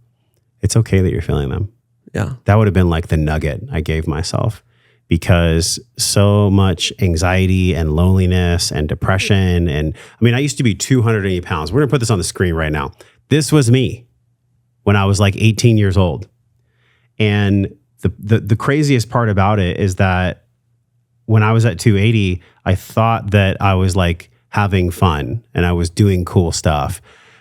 it's okay that you're feeling them. Yeah. That would have been like the nugget I gave myself, because so much anxiety and loneliness and depression. And I mean, I used to be 280 pounds. We're going to put this on the screen right now. This was me when I was like 18 years old. And the craziest part about it is that when I was at 280, I thought that I was like having fun and I was doing cool stuff.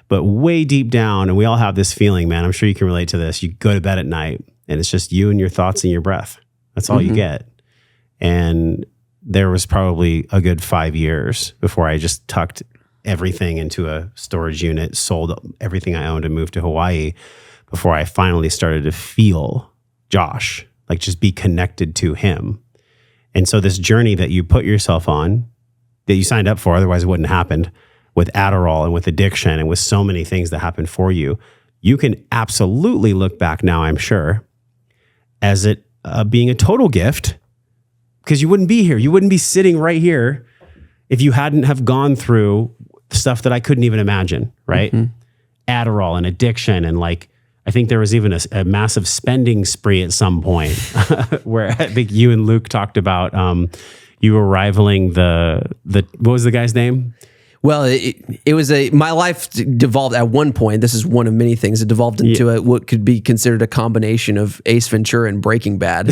But way deep down, and we all have this feeling, man, I'm sure you can relate to this. You go to bed at night and it's just you and your thoughts and your breath. That's all you get. And there was probably a good 5 years before I just tucked everything into a storage unit, sold everything I owned and moved to Hawaii before I finally started to feel Josh, like just be connected to him. And so this journey that you put yourself on, that you signed up for, otherwise it wouldn't have happened, with Adderall and with addiction and with so many things that happen for you, you can absolutely look back now, I'm sure, as it being a total gift, because you wouldn't be here. You wouldn't be sitting right here if you hadn't have gone through stuff that I couldn't even imagine, right? Adderall and addiction. And like, I think there was even a massive spending spree at some point where I think you and Luke talked about you were rivaling the what was the guy's name? Well, it was my life devolved at one point. This is one of many things. It devolved into what could be considered a combination of Ace Ventura and Breaking Bad.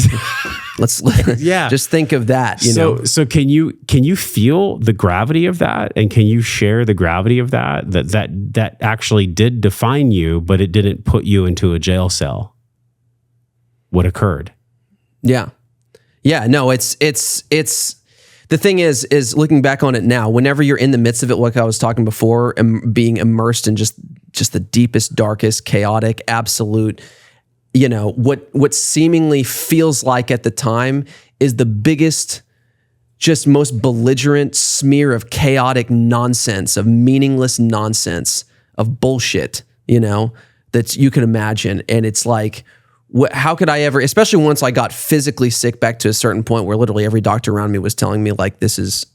Let's just think of that. You know. So can you feel the gravity of that, and can you share the gravity of that actually did define you, but it didn't put you into a jail cell? What occurred? Yeah. No, it's. The thing is looking back on it now, whenever you're in the midst of it, like I was talking before, and being immersed in just the deepest, darkest, chaotic, absolute, you know, what seemingly feels like at the time is the biggest, just most belligerent smear of chaotic nonsense, of meaningless nonsense, of bullshit, you know, that you can imagine. And it's like, how could I ever, especially once I got physically sick back to a certain point where literally every doctor around me was telling me like, this is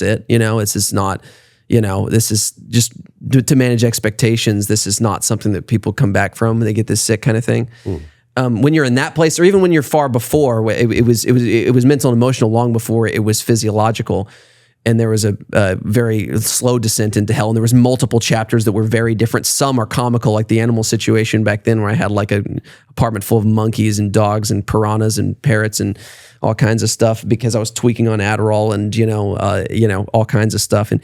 it, you know, this is not, you know, this is just to manage expectations. This is not something that people come back from when they get this sick kind of thing. When you're in that place, or even when you're far before, it was mental and emotional long before it was physiological. and there was a very slow descent into hell, and there was multiple chapters that were very different. Some are comical, like the animal situation back then, where I had like an apartment full of monkeys and dogs and piranhas and parrots and all kinds of stuff because I was tweaking on Adderall and all kinds of stuff. And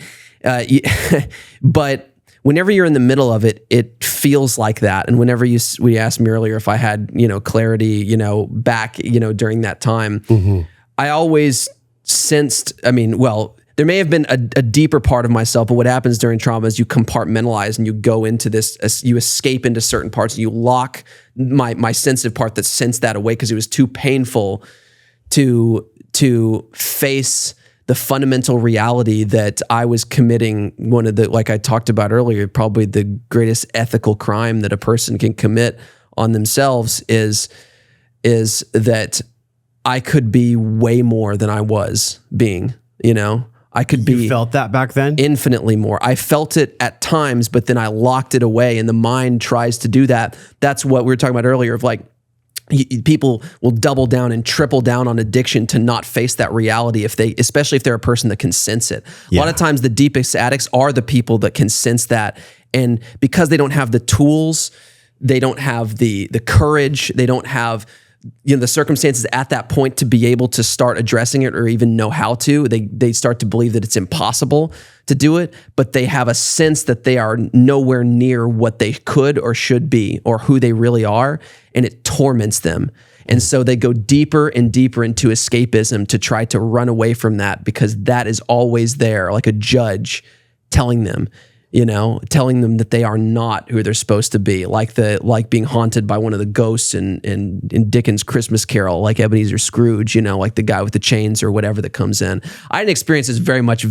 but whenever you're in the middle of it, it feels like that. And whenever we asked me earlier if I had clarity back during that time, I always sensed. There may have been a deeper part of myself, but what happens during trauma is you compartmentalize and you go into this, you escape into certain parts, and you lock my sensitive part that sensed that away because it was too painful to face the fundamental reality that I was committing one of the, like I talked about earlier, probably the greatest ethical crime that a person can commit on themselves is that I could be way more than I was being, I could be. You felt that back then? Infinitely more. I felt it at times, but then I locked it away, and the mind tries to do that. That's what we were talking about earlier of like, people will double down and triple down on addiction to not face that reality especially if they're a person that can sense it. A lot of times the deepest addicts are the people that can sense that. And because they don't have the tools, they don't have the courage, they don't have the circumstances at that point to be able to start addressing it or even know how to, they start to believe that it's impossible to do it, but they have a sense that they are nowhere near what they could or should be or who they really are, and it torments them. And so they go deeper and deeper into escapism to try to run away from that because that is always there, like a judge telling them that they are not who they're supposed to be, like being haunted by one of the ghosts in Dickens' Christmas Carol, like Ebenezer Scrooge, like the guy with the chains or whatever that comes in. I had an experience that's very much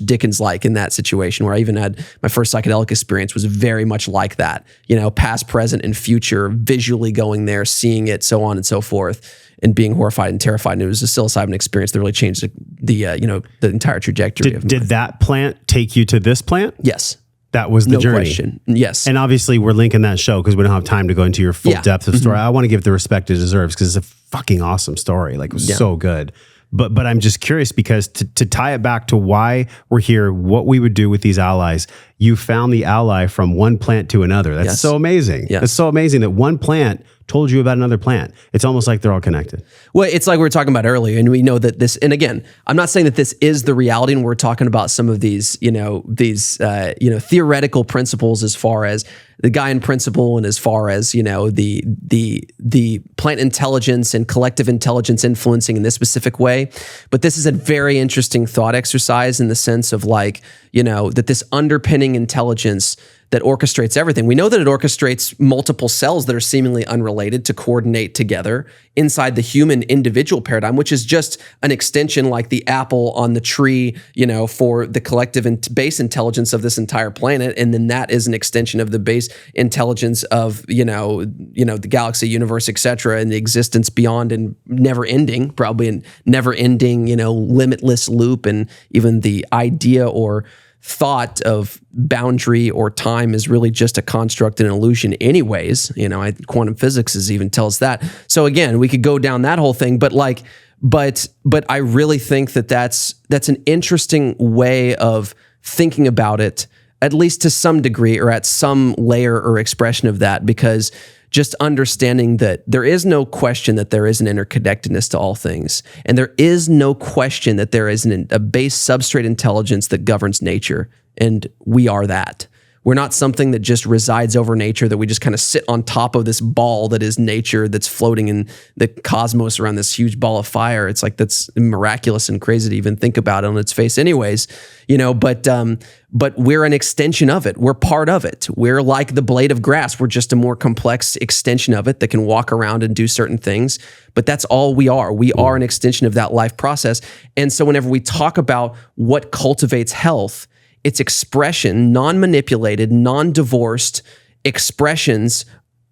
Dickens-like in that situation, where I even had my first psychedelic experience was very much like that, past, present, and future, visually going there, seeing it, so on and so forth, and being horrified and terrified. And it was a psilocybin experience that really changed the entire trajectory of my life. Did that plant take you to this plant? Yes. That was the no journey. Question. Yes. And obviously we're linking that show because we don't have time to go into your full depth of story. I want to give the respect it deserves because it's a fucking awesome story. Like, it was so good. But I'm just curious because to tie it back to why we're here, what we would do with these allies, you found the ally from one plant to another. That's so amazing. Yes. That's so amazing that one plant told you about another plant. It's almost like they're all connected. Well, it's like we were talking about earlier, and we know that this, and again, I'm not saying that this is the reality, and we're talking about some of these, theoretical principles as far as the Gaian principle and as far as, the plant intelligence and collective intelligence influencing in this specific way. But this is a very interesting thought exercise in the sense of like, that this underpinning intelligence that orchestrates everything. We know that it orchestrates multiple cells that are seemingly unrelated to coordinate together inside the human individual paradigm, which is just an extension like the apple on the tree, for the collective and base intelligence of this entire planet. And then that is an extension of the base intelligence of, the galaxy, universe, et cetera, and the existence beyond and never ending, probably a never ending, limitless loop. And even the idea or thought of boundary or time is really just a construct and an illusion anyways. Quantum physics even tells that. So again, we could go down that whole thing, but I really think that that's an interesting way of thinking about it, at least to some degree or at some layer or expression of that, because just understanding that there is no question that there is an interconnectedness to all things. And there is no question that there is a base substrate intelligence that governs nature. And we are that. We're not something that just resides over nature, that we just kind of sit on top of this ball that is nature that's floating in the cosmos around this huge ball of fire. It's like, that's miraculous and crazy to even think about on its face anyways, but we're an extension of it. We're part of it. We're like the blade of grass. We're just a more complex extension of it that can walk around and do certain things, but that's all we are. We are an extension of that life process. And so whenever we talk about what cultivates health, it's expression, non-manipulated, non-divorced expressions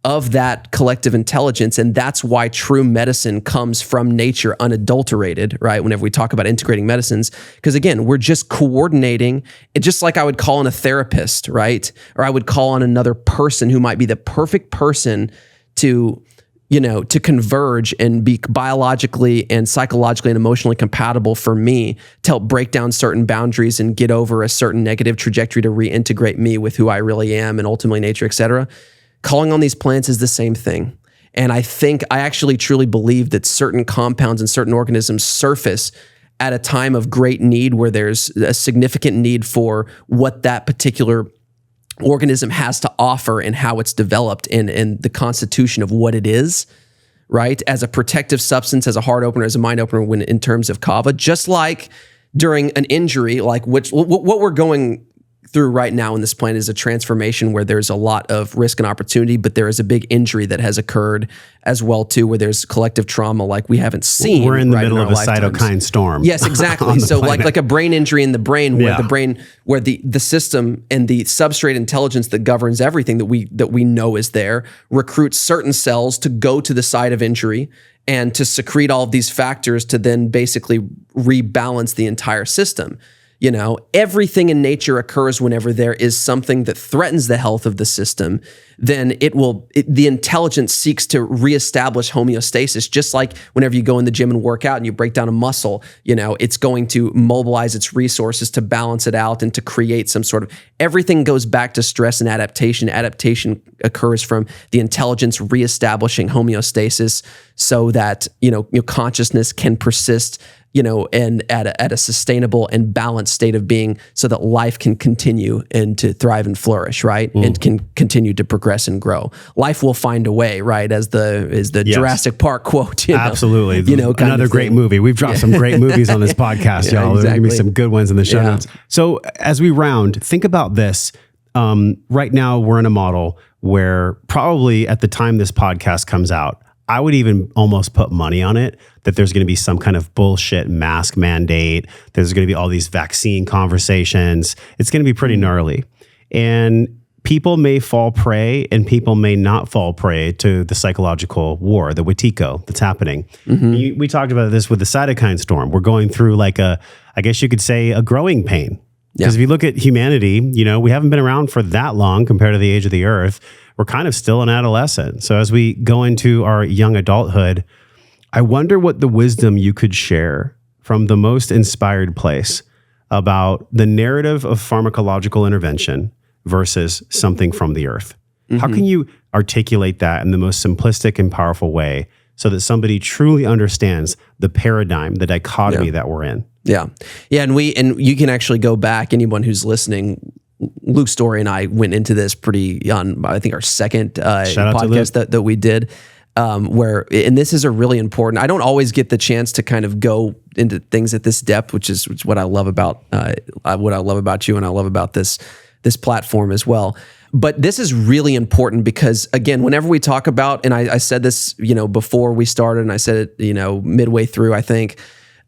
of that collective intelligence. And that's why true medicine comes from nature unadulterated, right? Whenever we talk about integrating medicines, because again, we're just coordinating it, just like I would call on a therapist, right? Or I would call on another person who might be the perfect person to to converge and be biologically and psychologically and emotionally compatible for me to help break down certain boundaries and get over a certain negative trajectory to reintegrate me with who I really am and ultimately nature, et cetera. Calling on these plants is the same thing. And I actually truly believe that certain compounds and certain organisms surface at a time of great need where there's a significant need for what that particular organism has to offer and how it's developed and the constitution of what it is, right? As a protective substance, as a heart opener, as a mind opener when in terms of kava, just like during an injury, like what we're going through right now in this planet is a transformation where there's a lot of risk and opportunity, but there is a big injury that has occurred as well too, where there's collective trauma like we haven't seen. We're in the middle of a cytokine storm. Yes, exactly. So like a brain injury in the brain, where the system and the substrate intelligence that governs everything that we know is there recruits certain cells to go to the site of injury and to secrete all of these factors to then basically rebalance the entire system. Everything in nature occurs whenever there is something that threatens the health of the system, then the intelligence seeks to reestablish homeostasis. Just like whenever you go in the gym and work out and you break down a muscle, it's going to mobilize its resources to balance it out and to create some sort of, everything goes back to stress and adaptation. Adaptation occurs from the intelligence reestablishing homeostasis so that, consciousness can persist and at a sustainable and balanced state of being so that life can continue and to thrive and flourish, right? And can continue to progress and grow. Life will find a way, right? As the Jurassic Park quote. Absolutely. Another great movie. We've dropped some great movies on this podcast, y'all. Exactly. There's going to be some good ones in the show notes. So as we round, think about this. Right now, we're in a model where probably at the time this podcast comes out, I would even almost put money on it that there's going to be some kind of bullshit mask mandate. There's going to be all these vaccine conversations. It's going to be pretty gnarly. And people may fall prey and people may not fall prey to the psychological war, the Wetiko that's happening. Mm-hmm. We talked about this with the cytokine storm. We're going through I guess you could say a growing pain. Because if you look at humanity, we haven't been around for that long compared to the age of the earth. We're kind of still an adolescent. So as we go into our young adulthood, I wonder what the wisdom you could share from the most inspired place about the narrative of pharmacological intervention versus something from the earth. Mm-hmm. How can you articulate that in the most simplistic and powerful way so that somebody truly understands the paradigm, the dichotomy that we're in? Yeah. And you can actually go back, anyone who's listening, Luke Story and I went into this on, I think, our second podcast that we did, and this is a really important, I don't always get the chance to kind of go into things at this depth, which is what I love about you and I love about this platform as well. But this is really important because, again, whenever we talk about, and I said this, before we started, and I said it, midway through, I think,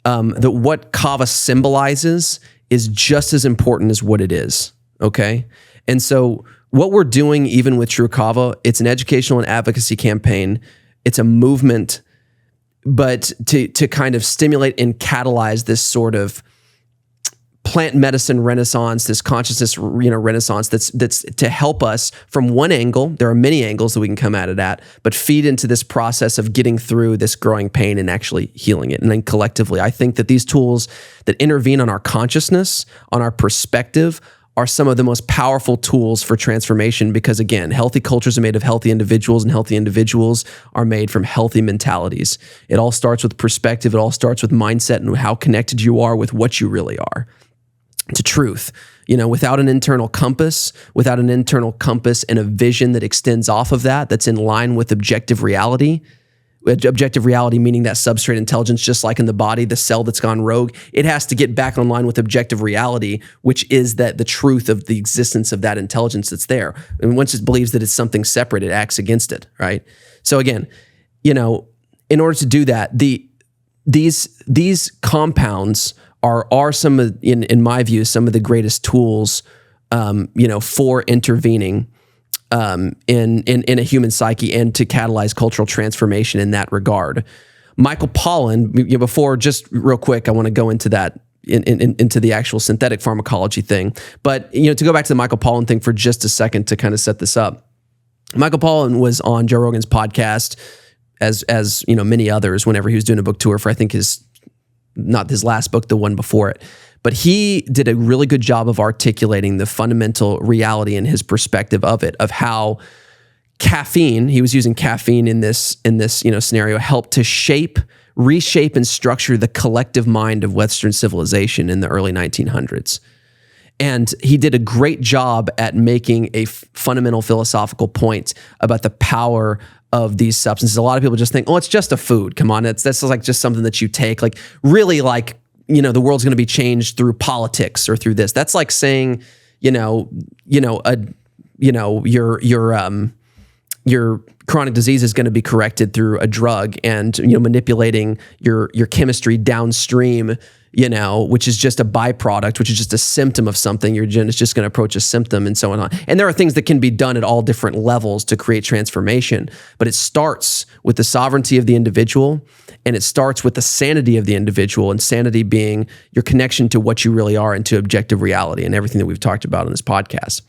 that what Kava symbolizes is just as important as what it is. Okay. And so what we're doing, even with True Kava, it's an educational and advocacy campaign. It's a movement, but to kind of stimulate and catalyze this sort of plant medicine renaissance, this consciousness, renaissance that's to help us from one angle. There are many angles that we can come at it at, but feed into this process of getting through this growing pain and actually healing it. And then collectively, I think that these tools that intervene on our consciousness, on our perspective, are some of the most powerful tools for transformation because, again, healthy cultures are made of healthy individuals and healthy individuals are made from healthy mentalities. It all starts with perspective. It all starts with mindset and how connected you are with what you really are to truth. Without an internal compass and a vision that extends off of that's in line with objective reality. Objective reality meaning that substrate intelligence, just like in the body, the cell that's gone rogue, it has to get back online with objective reality, which is that the truth of the existence of that intelligence that's there. And once it believes that it's something separate, it acts against it, right? So again, in order to do that, these compounds are some of, in my view, some of the greatest tools, for intervening in a human psyche and to catalyze cultural transformation in that regard. Michael Pollan, before, just real quick, I want to go into that, into the actual synthetic pharmacology thing. But, to go back to the Michael Pollan thing for just a second to kind of set this up. Michael Pollan was on Joe Rogan's podcast as many others whenever he was doing a book tour for, I think not his last book, the one before it. But he did a really good job of articulating the fundamental reality and his perspective of it, of how caffeine, he was using caffeine in this scenario, helped to reshape and structure the collective mind of Western civilization in the early 1900s. And he did a great job at making a fundamental philosophical point about the power of these substances. A lot of people just think, oh, it's just a food. Come on, that's like just something that you take. Like really, like, the world's going to be changed through politics or through this. That's like saying, your chronic disease is going to be corrected through a drug, and manipulating your chemistry downstream, which is just a byproduct, which is just a symptom of something. Your gen is just going to approach a symptom, and so on. And there are things that can be done at all different levels to create transformation, but it starts with the sovereignty of the individual, and it starts with the sanity of the individual, and sanity being your connection to what you really are and to objective reality and everything that we've talked about on this podcast.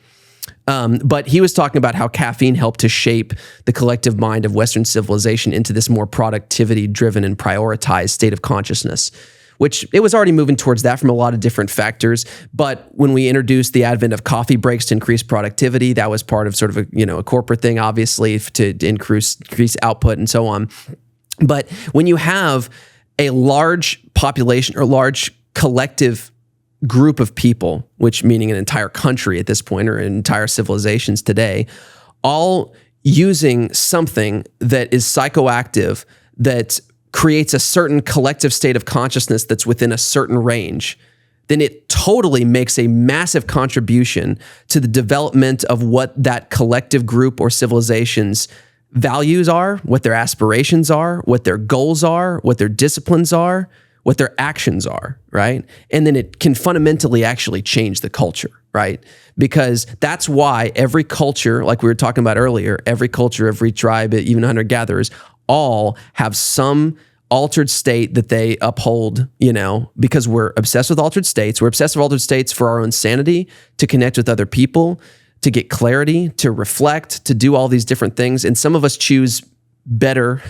But he was talking about how caffeine helped to shape the collective mind of Western civilization into this more productivity-driven and prioritized state of consciousness, which it was already moving towards that from a lot of different factors. But when we introduced the advent of coffee breaks to increase productivity, that was part of sort of a corporate thing, obviously, to increase output and so on. But when you have a large population or large collective group of people, which meaning an entire country at this point or entire civilizations today, all using something that is psychoactive, that creates a certain collective state of consciousness that's within a certain range, then it totally makes a massive contribution to the development of what that collective group or civilization's values are, what their aspirations are, what their goals are, what their disciplines are, what their actions are, right? And then it can fundamentally actually change the culture, right? Because that's why every culture, like we were talking about earlier, every culture, every tribe, even hunter-gatherers, all have some altered state that they uphold, because we're obsessed with altered states. We're obsessed with altered states for our own sanity, to connect with other people, to get clarity, to reflect, to do all these different things. And some of us choose better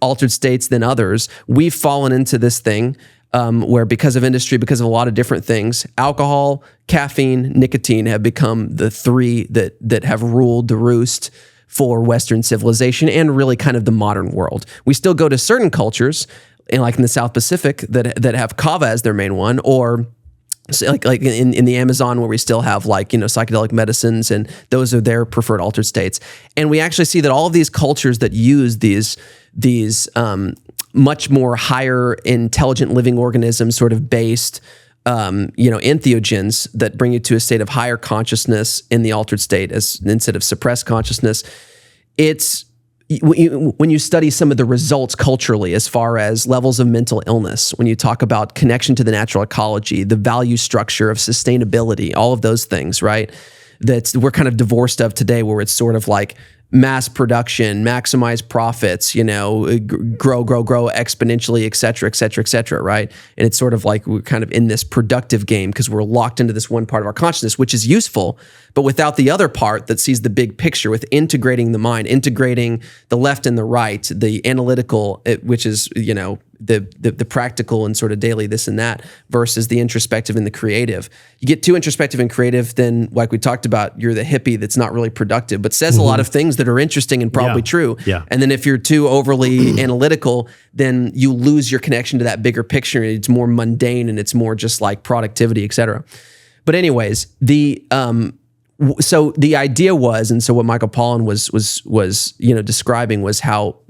altered states than others. We've fallen into this thing where, because of industry, because of a lot of different things, alcohol, caffeine, nicotine have become the three that have ruled the roost for Western civilization and really kind of the modern world. We still go to certain cultures, like in the South Pacific, that have Kava as their main one, or like in the Amazon, where we still have psychedelic medicines, and those are their preferred altered states. And we actually see that all of these cultures that use these much more higher intelligent living organisms sort of based entheogens that bring you to a state of higher consciousness in the altered state instead of suppressed consciousness. It's when you study some of the results culturally, as far as levels of mental illness, when you talk about connection to the natural ecology, the value structure of sustainability, all of those things, right? That we're kind of divorced of today, where it's sort of like mass production, maximize profits, grow exponentially, et cetera, right? And it's sort of like we're kind of in this productive game because we're locked into this one part of our consciousness, which is useful, but without the other part that sees the big picture, with integrating the mind, integrating the left and the right, the analytical, which is, the practical and sort of daily this and that, versus the introspective and the creative. You get too introspective and creative, then, like we talked about, you're the hippie that's not really productive, but says a lot of things that are interesting and probably true. Yeah. And then if you're too overly analytical, then you lose your connection to that bigger picture. It's more mundane and it's more just like productivity, et cetera. But anyways, so the idea was, and so what Michael Pollan was describing was how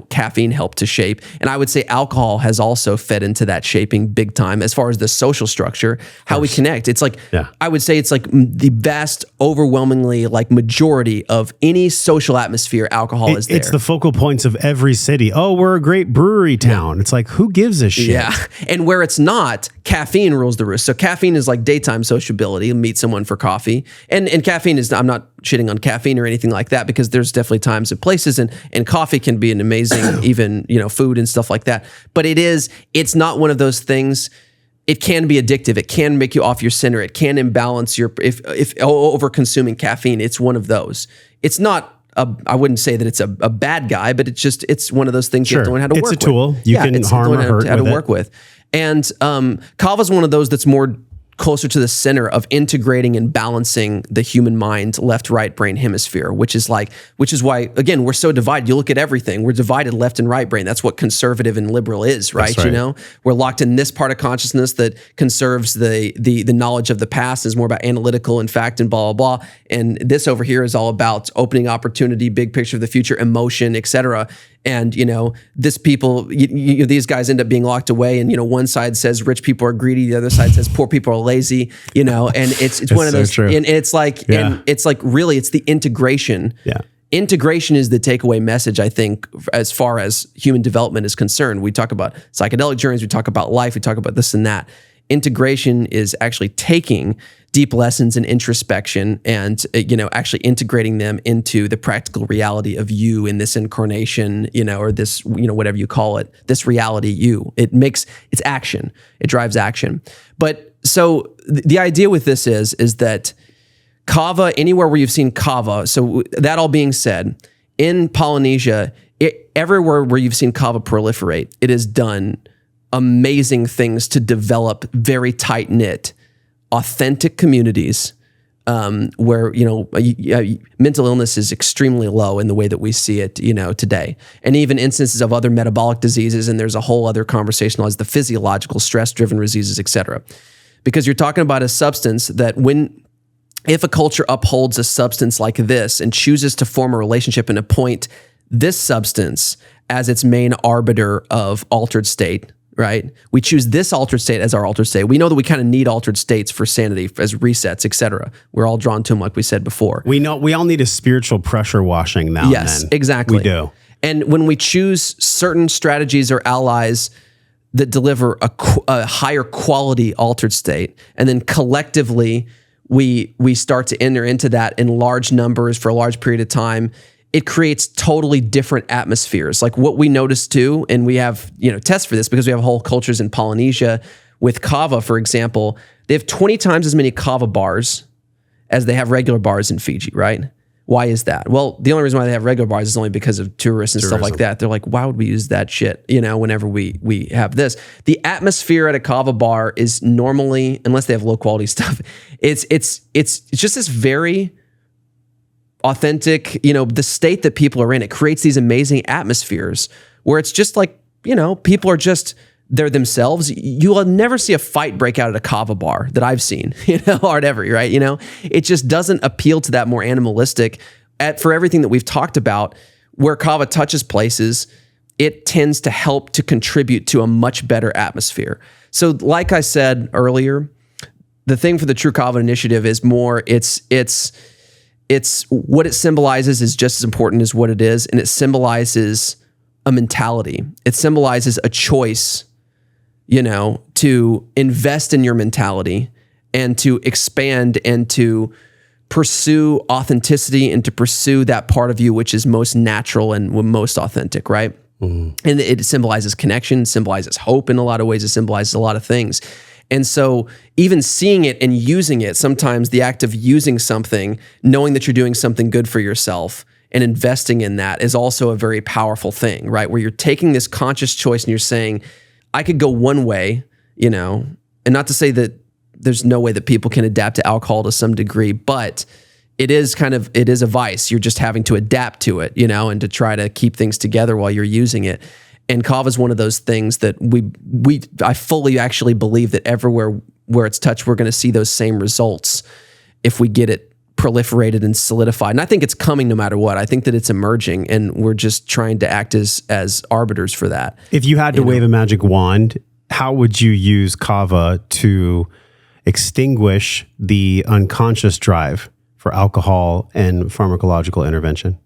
caffeine helped to shape, and I would say alcohol has also fed into that shaping big time as far as the social structure, how we connect. It's like I would say it's like the vast, overwhelmingly majority of any social atmosphere, alcohol is there. It's the focal points of every city. Oh, we're a great brewery town. It's like, who gives a shit? Yeah, and where it's not, caffeine rules the roost. So caffeine is like daytime sociability, meet someone for coffee, and caffeine is, I'm not shitting on caffeine or anything like that, because there's definitely times and places, and coffee can be an amazing, even, food and stuff like that. But it's not one of those things. It can be addictive. It can make you off your center. It can imbalance if over consuming caffeine. It's one of those. It's not I wouldn't say that it's a bad guy, but it's one of those things you have to learn how to work with. It's a tool you can harm or hurt how to with work with. And Kava's one of those that's more closer to the center of integrating and balancing the human mind, left, right brain hemisphere, which is why, again, we're so divided. You look at everything, we're divided left and right brain. That's what conservative and liberal is, right? You know, we're locked in this part of consciousness that conserves the knowledge of the past, is more about analytical and fact and blah, blah, blah. And this over here is all about opening opportunity, big picture of the future, emotion, etc. And, you know, these guys end up being locked away. And, you know, one side says rich people are greedy. The other side says poor people are lazy, you know, and it's one of those, true. and it's like, and it's like, really, it's the integration. Yeah. Integration is the takeaway message, I think, as far as human development is concerned. We talk about psychedelic journeys. We talk about life. We talk about this and that. Integration is actually taking deep lessons in introspection and, you know, actually integrating them into the practical reality of you in this incarnation, you know, or this, you know, whatever you call it, this reality you. It's action. It drives action. But so the idea with this is that Kava, anywhere where you've seen Kava, so that all being said, in Polynesia, everywhere where you've seen Kava proliferate, it has done amazing things to develop very tight-knit, authentic communities where, you know, mental illness is extremely low in the way that we see it, you know, today. And even instances of other metabolic diseases, and there's a whole other conversation as the physiological stress-driven diseases, et cetera. Because you're talking about a substance that if a culture upholds a substance like this and chooses to form a relationship and appoint this substance as its main arbiter of altered state, right? We choose this altered state as our altered state. We know that we kind of need altered states for sanity, as resets, etc. We're all drawn to them, like we said before. We know we all need a spiritual pressure washing now. Yes, and then. Exactly. We do. And when we choose certain strategies or allies that deliver a higher quality altered state, and then collectively we start to enter into that in large numbers for a large period of time, it creates totally different atmospheres. Like what we notice too, and we have, you know, tests for this because we have whole cultures in Polynesia with Kava, for example. They have 20 times as many Kava bars as they have regular bars in Fiji, right? Why is that? Well, the only reason why they have regular bars is only because of tourists and stuff like that. They're like, why would we use that shit, you know, whenever we have this? The atmosphere at a Kava bar is normally, unless they have low quality stuff, it's just this very authentic, you know, the state that people are in. It creates these amazing atmospheres where it's just like, you know, people are just, they're themselves. You will never see a fight break out at a Kava bar that I've seen, you know, or whatever, right? You know, it just doesn't appeal to that more animalistic. For everything that we've talked about, where Kava touches places, it tends to help to contribute to a much better atmosphere. So like I said earlier, the thing for the True Kava Initiative is more, it's what it symbolizes is just as important as what it is. And it symbolizes a mentality. It symbolizes a choice, you know, to invest in your mentality and to expand and to pursue authenticity and to pursue that part of you which is most natural and most authentic, right? Mm. And it symbolizes connection, symbolizes hope in a lot of ways. It symbolizes a lot of things. And so even seeing it and using it, sometimes the act of using something, knowing that you're doing something good for yourself and investing in that is also a very powerful thing, right? Where you're taking this conscious choice and you're saying, I could go one way, you know, and not to say that there's no way that people can adapt to alcohol to some degree, but it is a vice. You're just having to adapt to it, you know, and to try to keep things together while you're using it. And Kava is one of those things that I fully actually believe that everywhere where it's touched, we're going to see those same results if we get it proliferated and solidified. And I think it's coming no matter what. I think that it's emerging, and we're just trying to act as arbiters for that. If you had to wave a magic wand, how would you use Kava to extinguish the unconscious drive for alcohol and pharmacological intervention?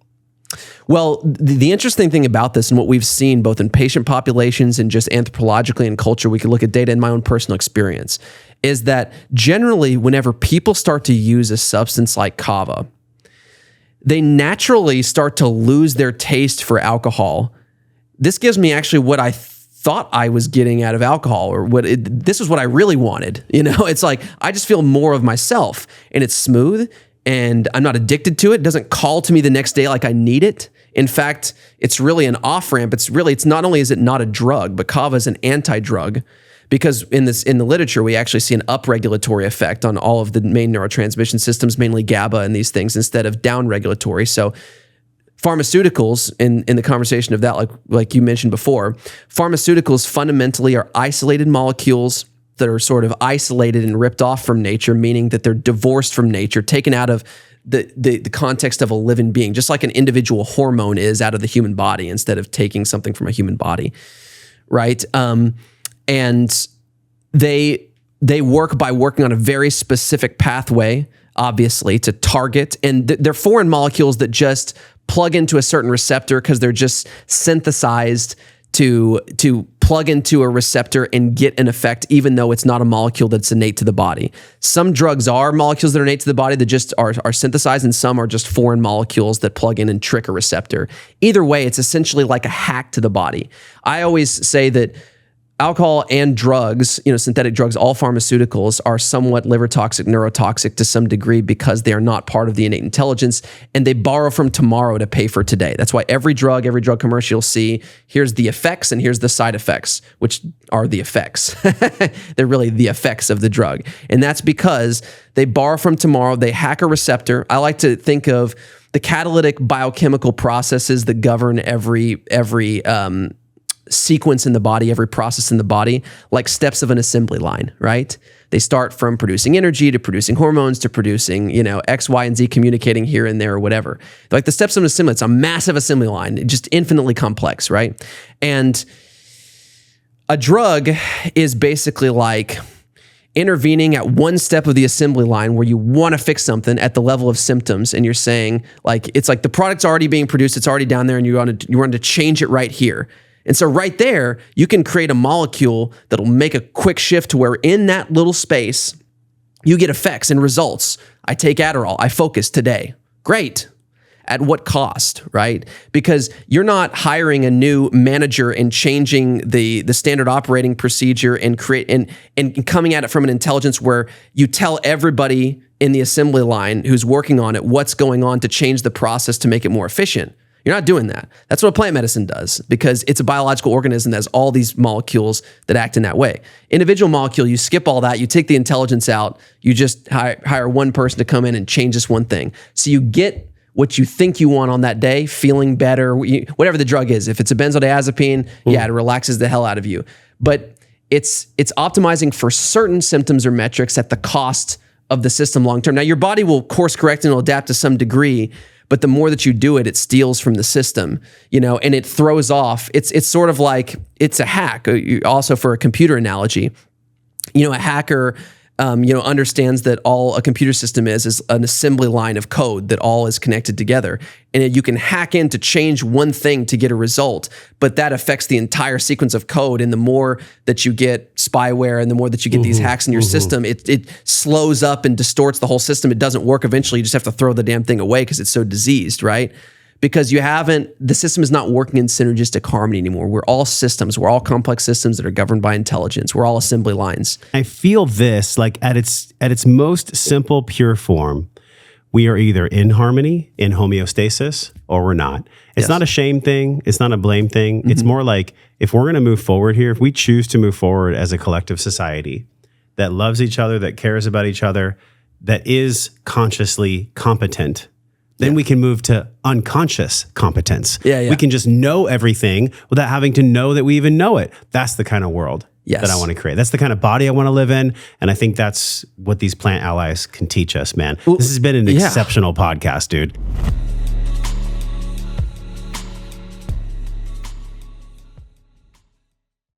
Well, the interesting thing about this and what we've seen both in patient populations and just anthropologically in culture, we could look at data in my own personal experience, is that generally whenever people start to use a substance like Kava, they naturally start to lose their taste for alcohol. This gives me actually what I thought I was getting out of alcohol, or this is what I really wanted. You know, it's like, I just feel more of myself, and it's smooth. and I'm not addicted to it. It doesn't call to me the next day like I need it. In fact, it's really an off-ramp. It's not only is it not a drug, but Kava is an anti-drug, because in the literature, we actually see an upregulatory effect on all of the main neurotransmission systems, mainly GABA and these things, instead of downregulatory. So pharmaceuticals, in the conversation of that, like you mentioned before, pharmaceuticals fundamentally are isolated molecules that are sort of isolated and ripped off from nature, meaning that they're divorced from nature, taken out of the context of a living being, just like an individual hormone is out of the human body instead of taking something from a human body, right? And they work by working on a very specific pathway, obviously, to target, and they're foreign molecules that just plug into a certain receptor because they're just synthesized to plug into a receptor and get an effect, even though it's not a molecule that's innate to the body. Some drugs are molecules that are innate to the body that just are synthesized, and some are just foreign molecules that plug in and trick a receptor. Either way, it's essentially like a hack to the body. I always say that alcohol and drugs, synthetic drugs, all pharmaceuticals are somewhat liver toxic, neurotoxic to some degree because they are not part of the innate intelligence, and they borrow from tomorrow to pay for today. That's why every drug commercial you'll see, here's the effects and here's the side effects, which are the effects. They're really the effects of the drug. And that's because they borrow from tomorrow, they hack a receptor. I like to think of the catalytic biochemical processes that govern every sequence in the body, every process in the body, like steps of an assembly line, right? They start from producing energy to producing hormones to producing, X, Y, and Z communicating here and there or whatever. Like the steps of an assembly, it's a massive assembly line, just infinitely complex, right? And a drug is basically like intervening at one step of the assembly line where you want to fix something at the level of symptoms, and you're saying, like, it's like the product's already being produced, it's already down there, and you want to change it right here. And so right there, you can create a molecule that'll make a quick shift to where in that little space, you get effects and results. I take Adderall, I focus today. Great. At what cost, right? Because you're not hiring a new manager and changing the standard operating procedure and coming at it from an intelligence where you tell everybody in the assembly line who's working on it what's going on to change the process to make it more efficient. You're not doing that. That's what plant medicine does, because it's a biological organism that has all these molecules that act in that way. Individual molecule, you skip all that, you take the intelligence out, you just hire one person to come in and change this one thing. So you get what you think you want on that day, feeling better, whatever the drug is. If it's a benzodiazepine, it relaxes the hell out of you. But it's optimizing for certain symptoms or metrics at the cost of the system long term. Now, your body will course correct and will adapt to some degree, but the more that you do it, it steals from the system, and it throws off. It's sort of like, it's a hack. Also, for a computer analogy, a hacker, understands that all a computer system is an assembly line of code that all is connected together. And you can hack in to change one thing to get a result, but that affects the entire sequence of code. And the more that you get spyware and the more that you get these hacks in your system, it slows up and distorts the whole system. It doesn't work eventually. You just have to throw the damn thing away because it's so diseased, right? Because the system is not working in synergistic harmony anymore. We're all systems. We're all complex systems that are governed by intelligence. We're all assembly lines. I feel this, like at its most simple, pure form, we are either in harmony, in homeostasis, or we're not. It's not a shame thing. It's not a blame thing. Mm-hmm. It's more like, if we're going to move forward here, if we choose to move forward as a collective society that loves each other, that cares about each other, that is consciously competent, then we can move to unconscious competence. We can just know everything without having to know that we even know it. That's the kind of world that I want to create. That's the kind of body I want to live in. And I think that's what these plant allies can teach us, man. This has been an exceptional podcast, dude.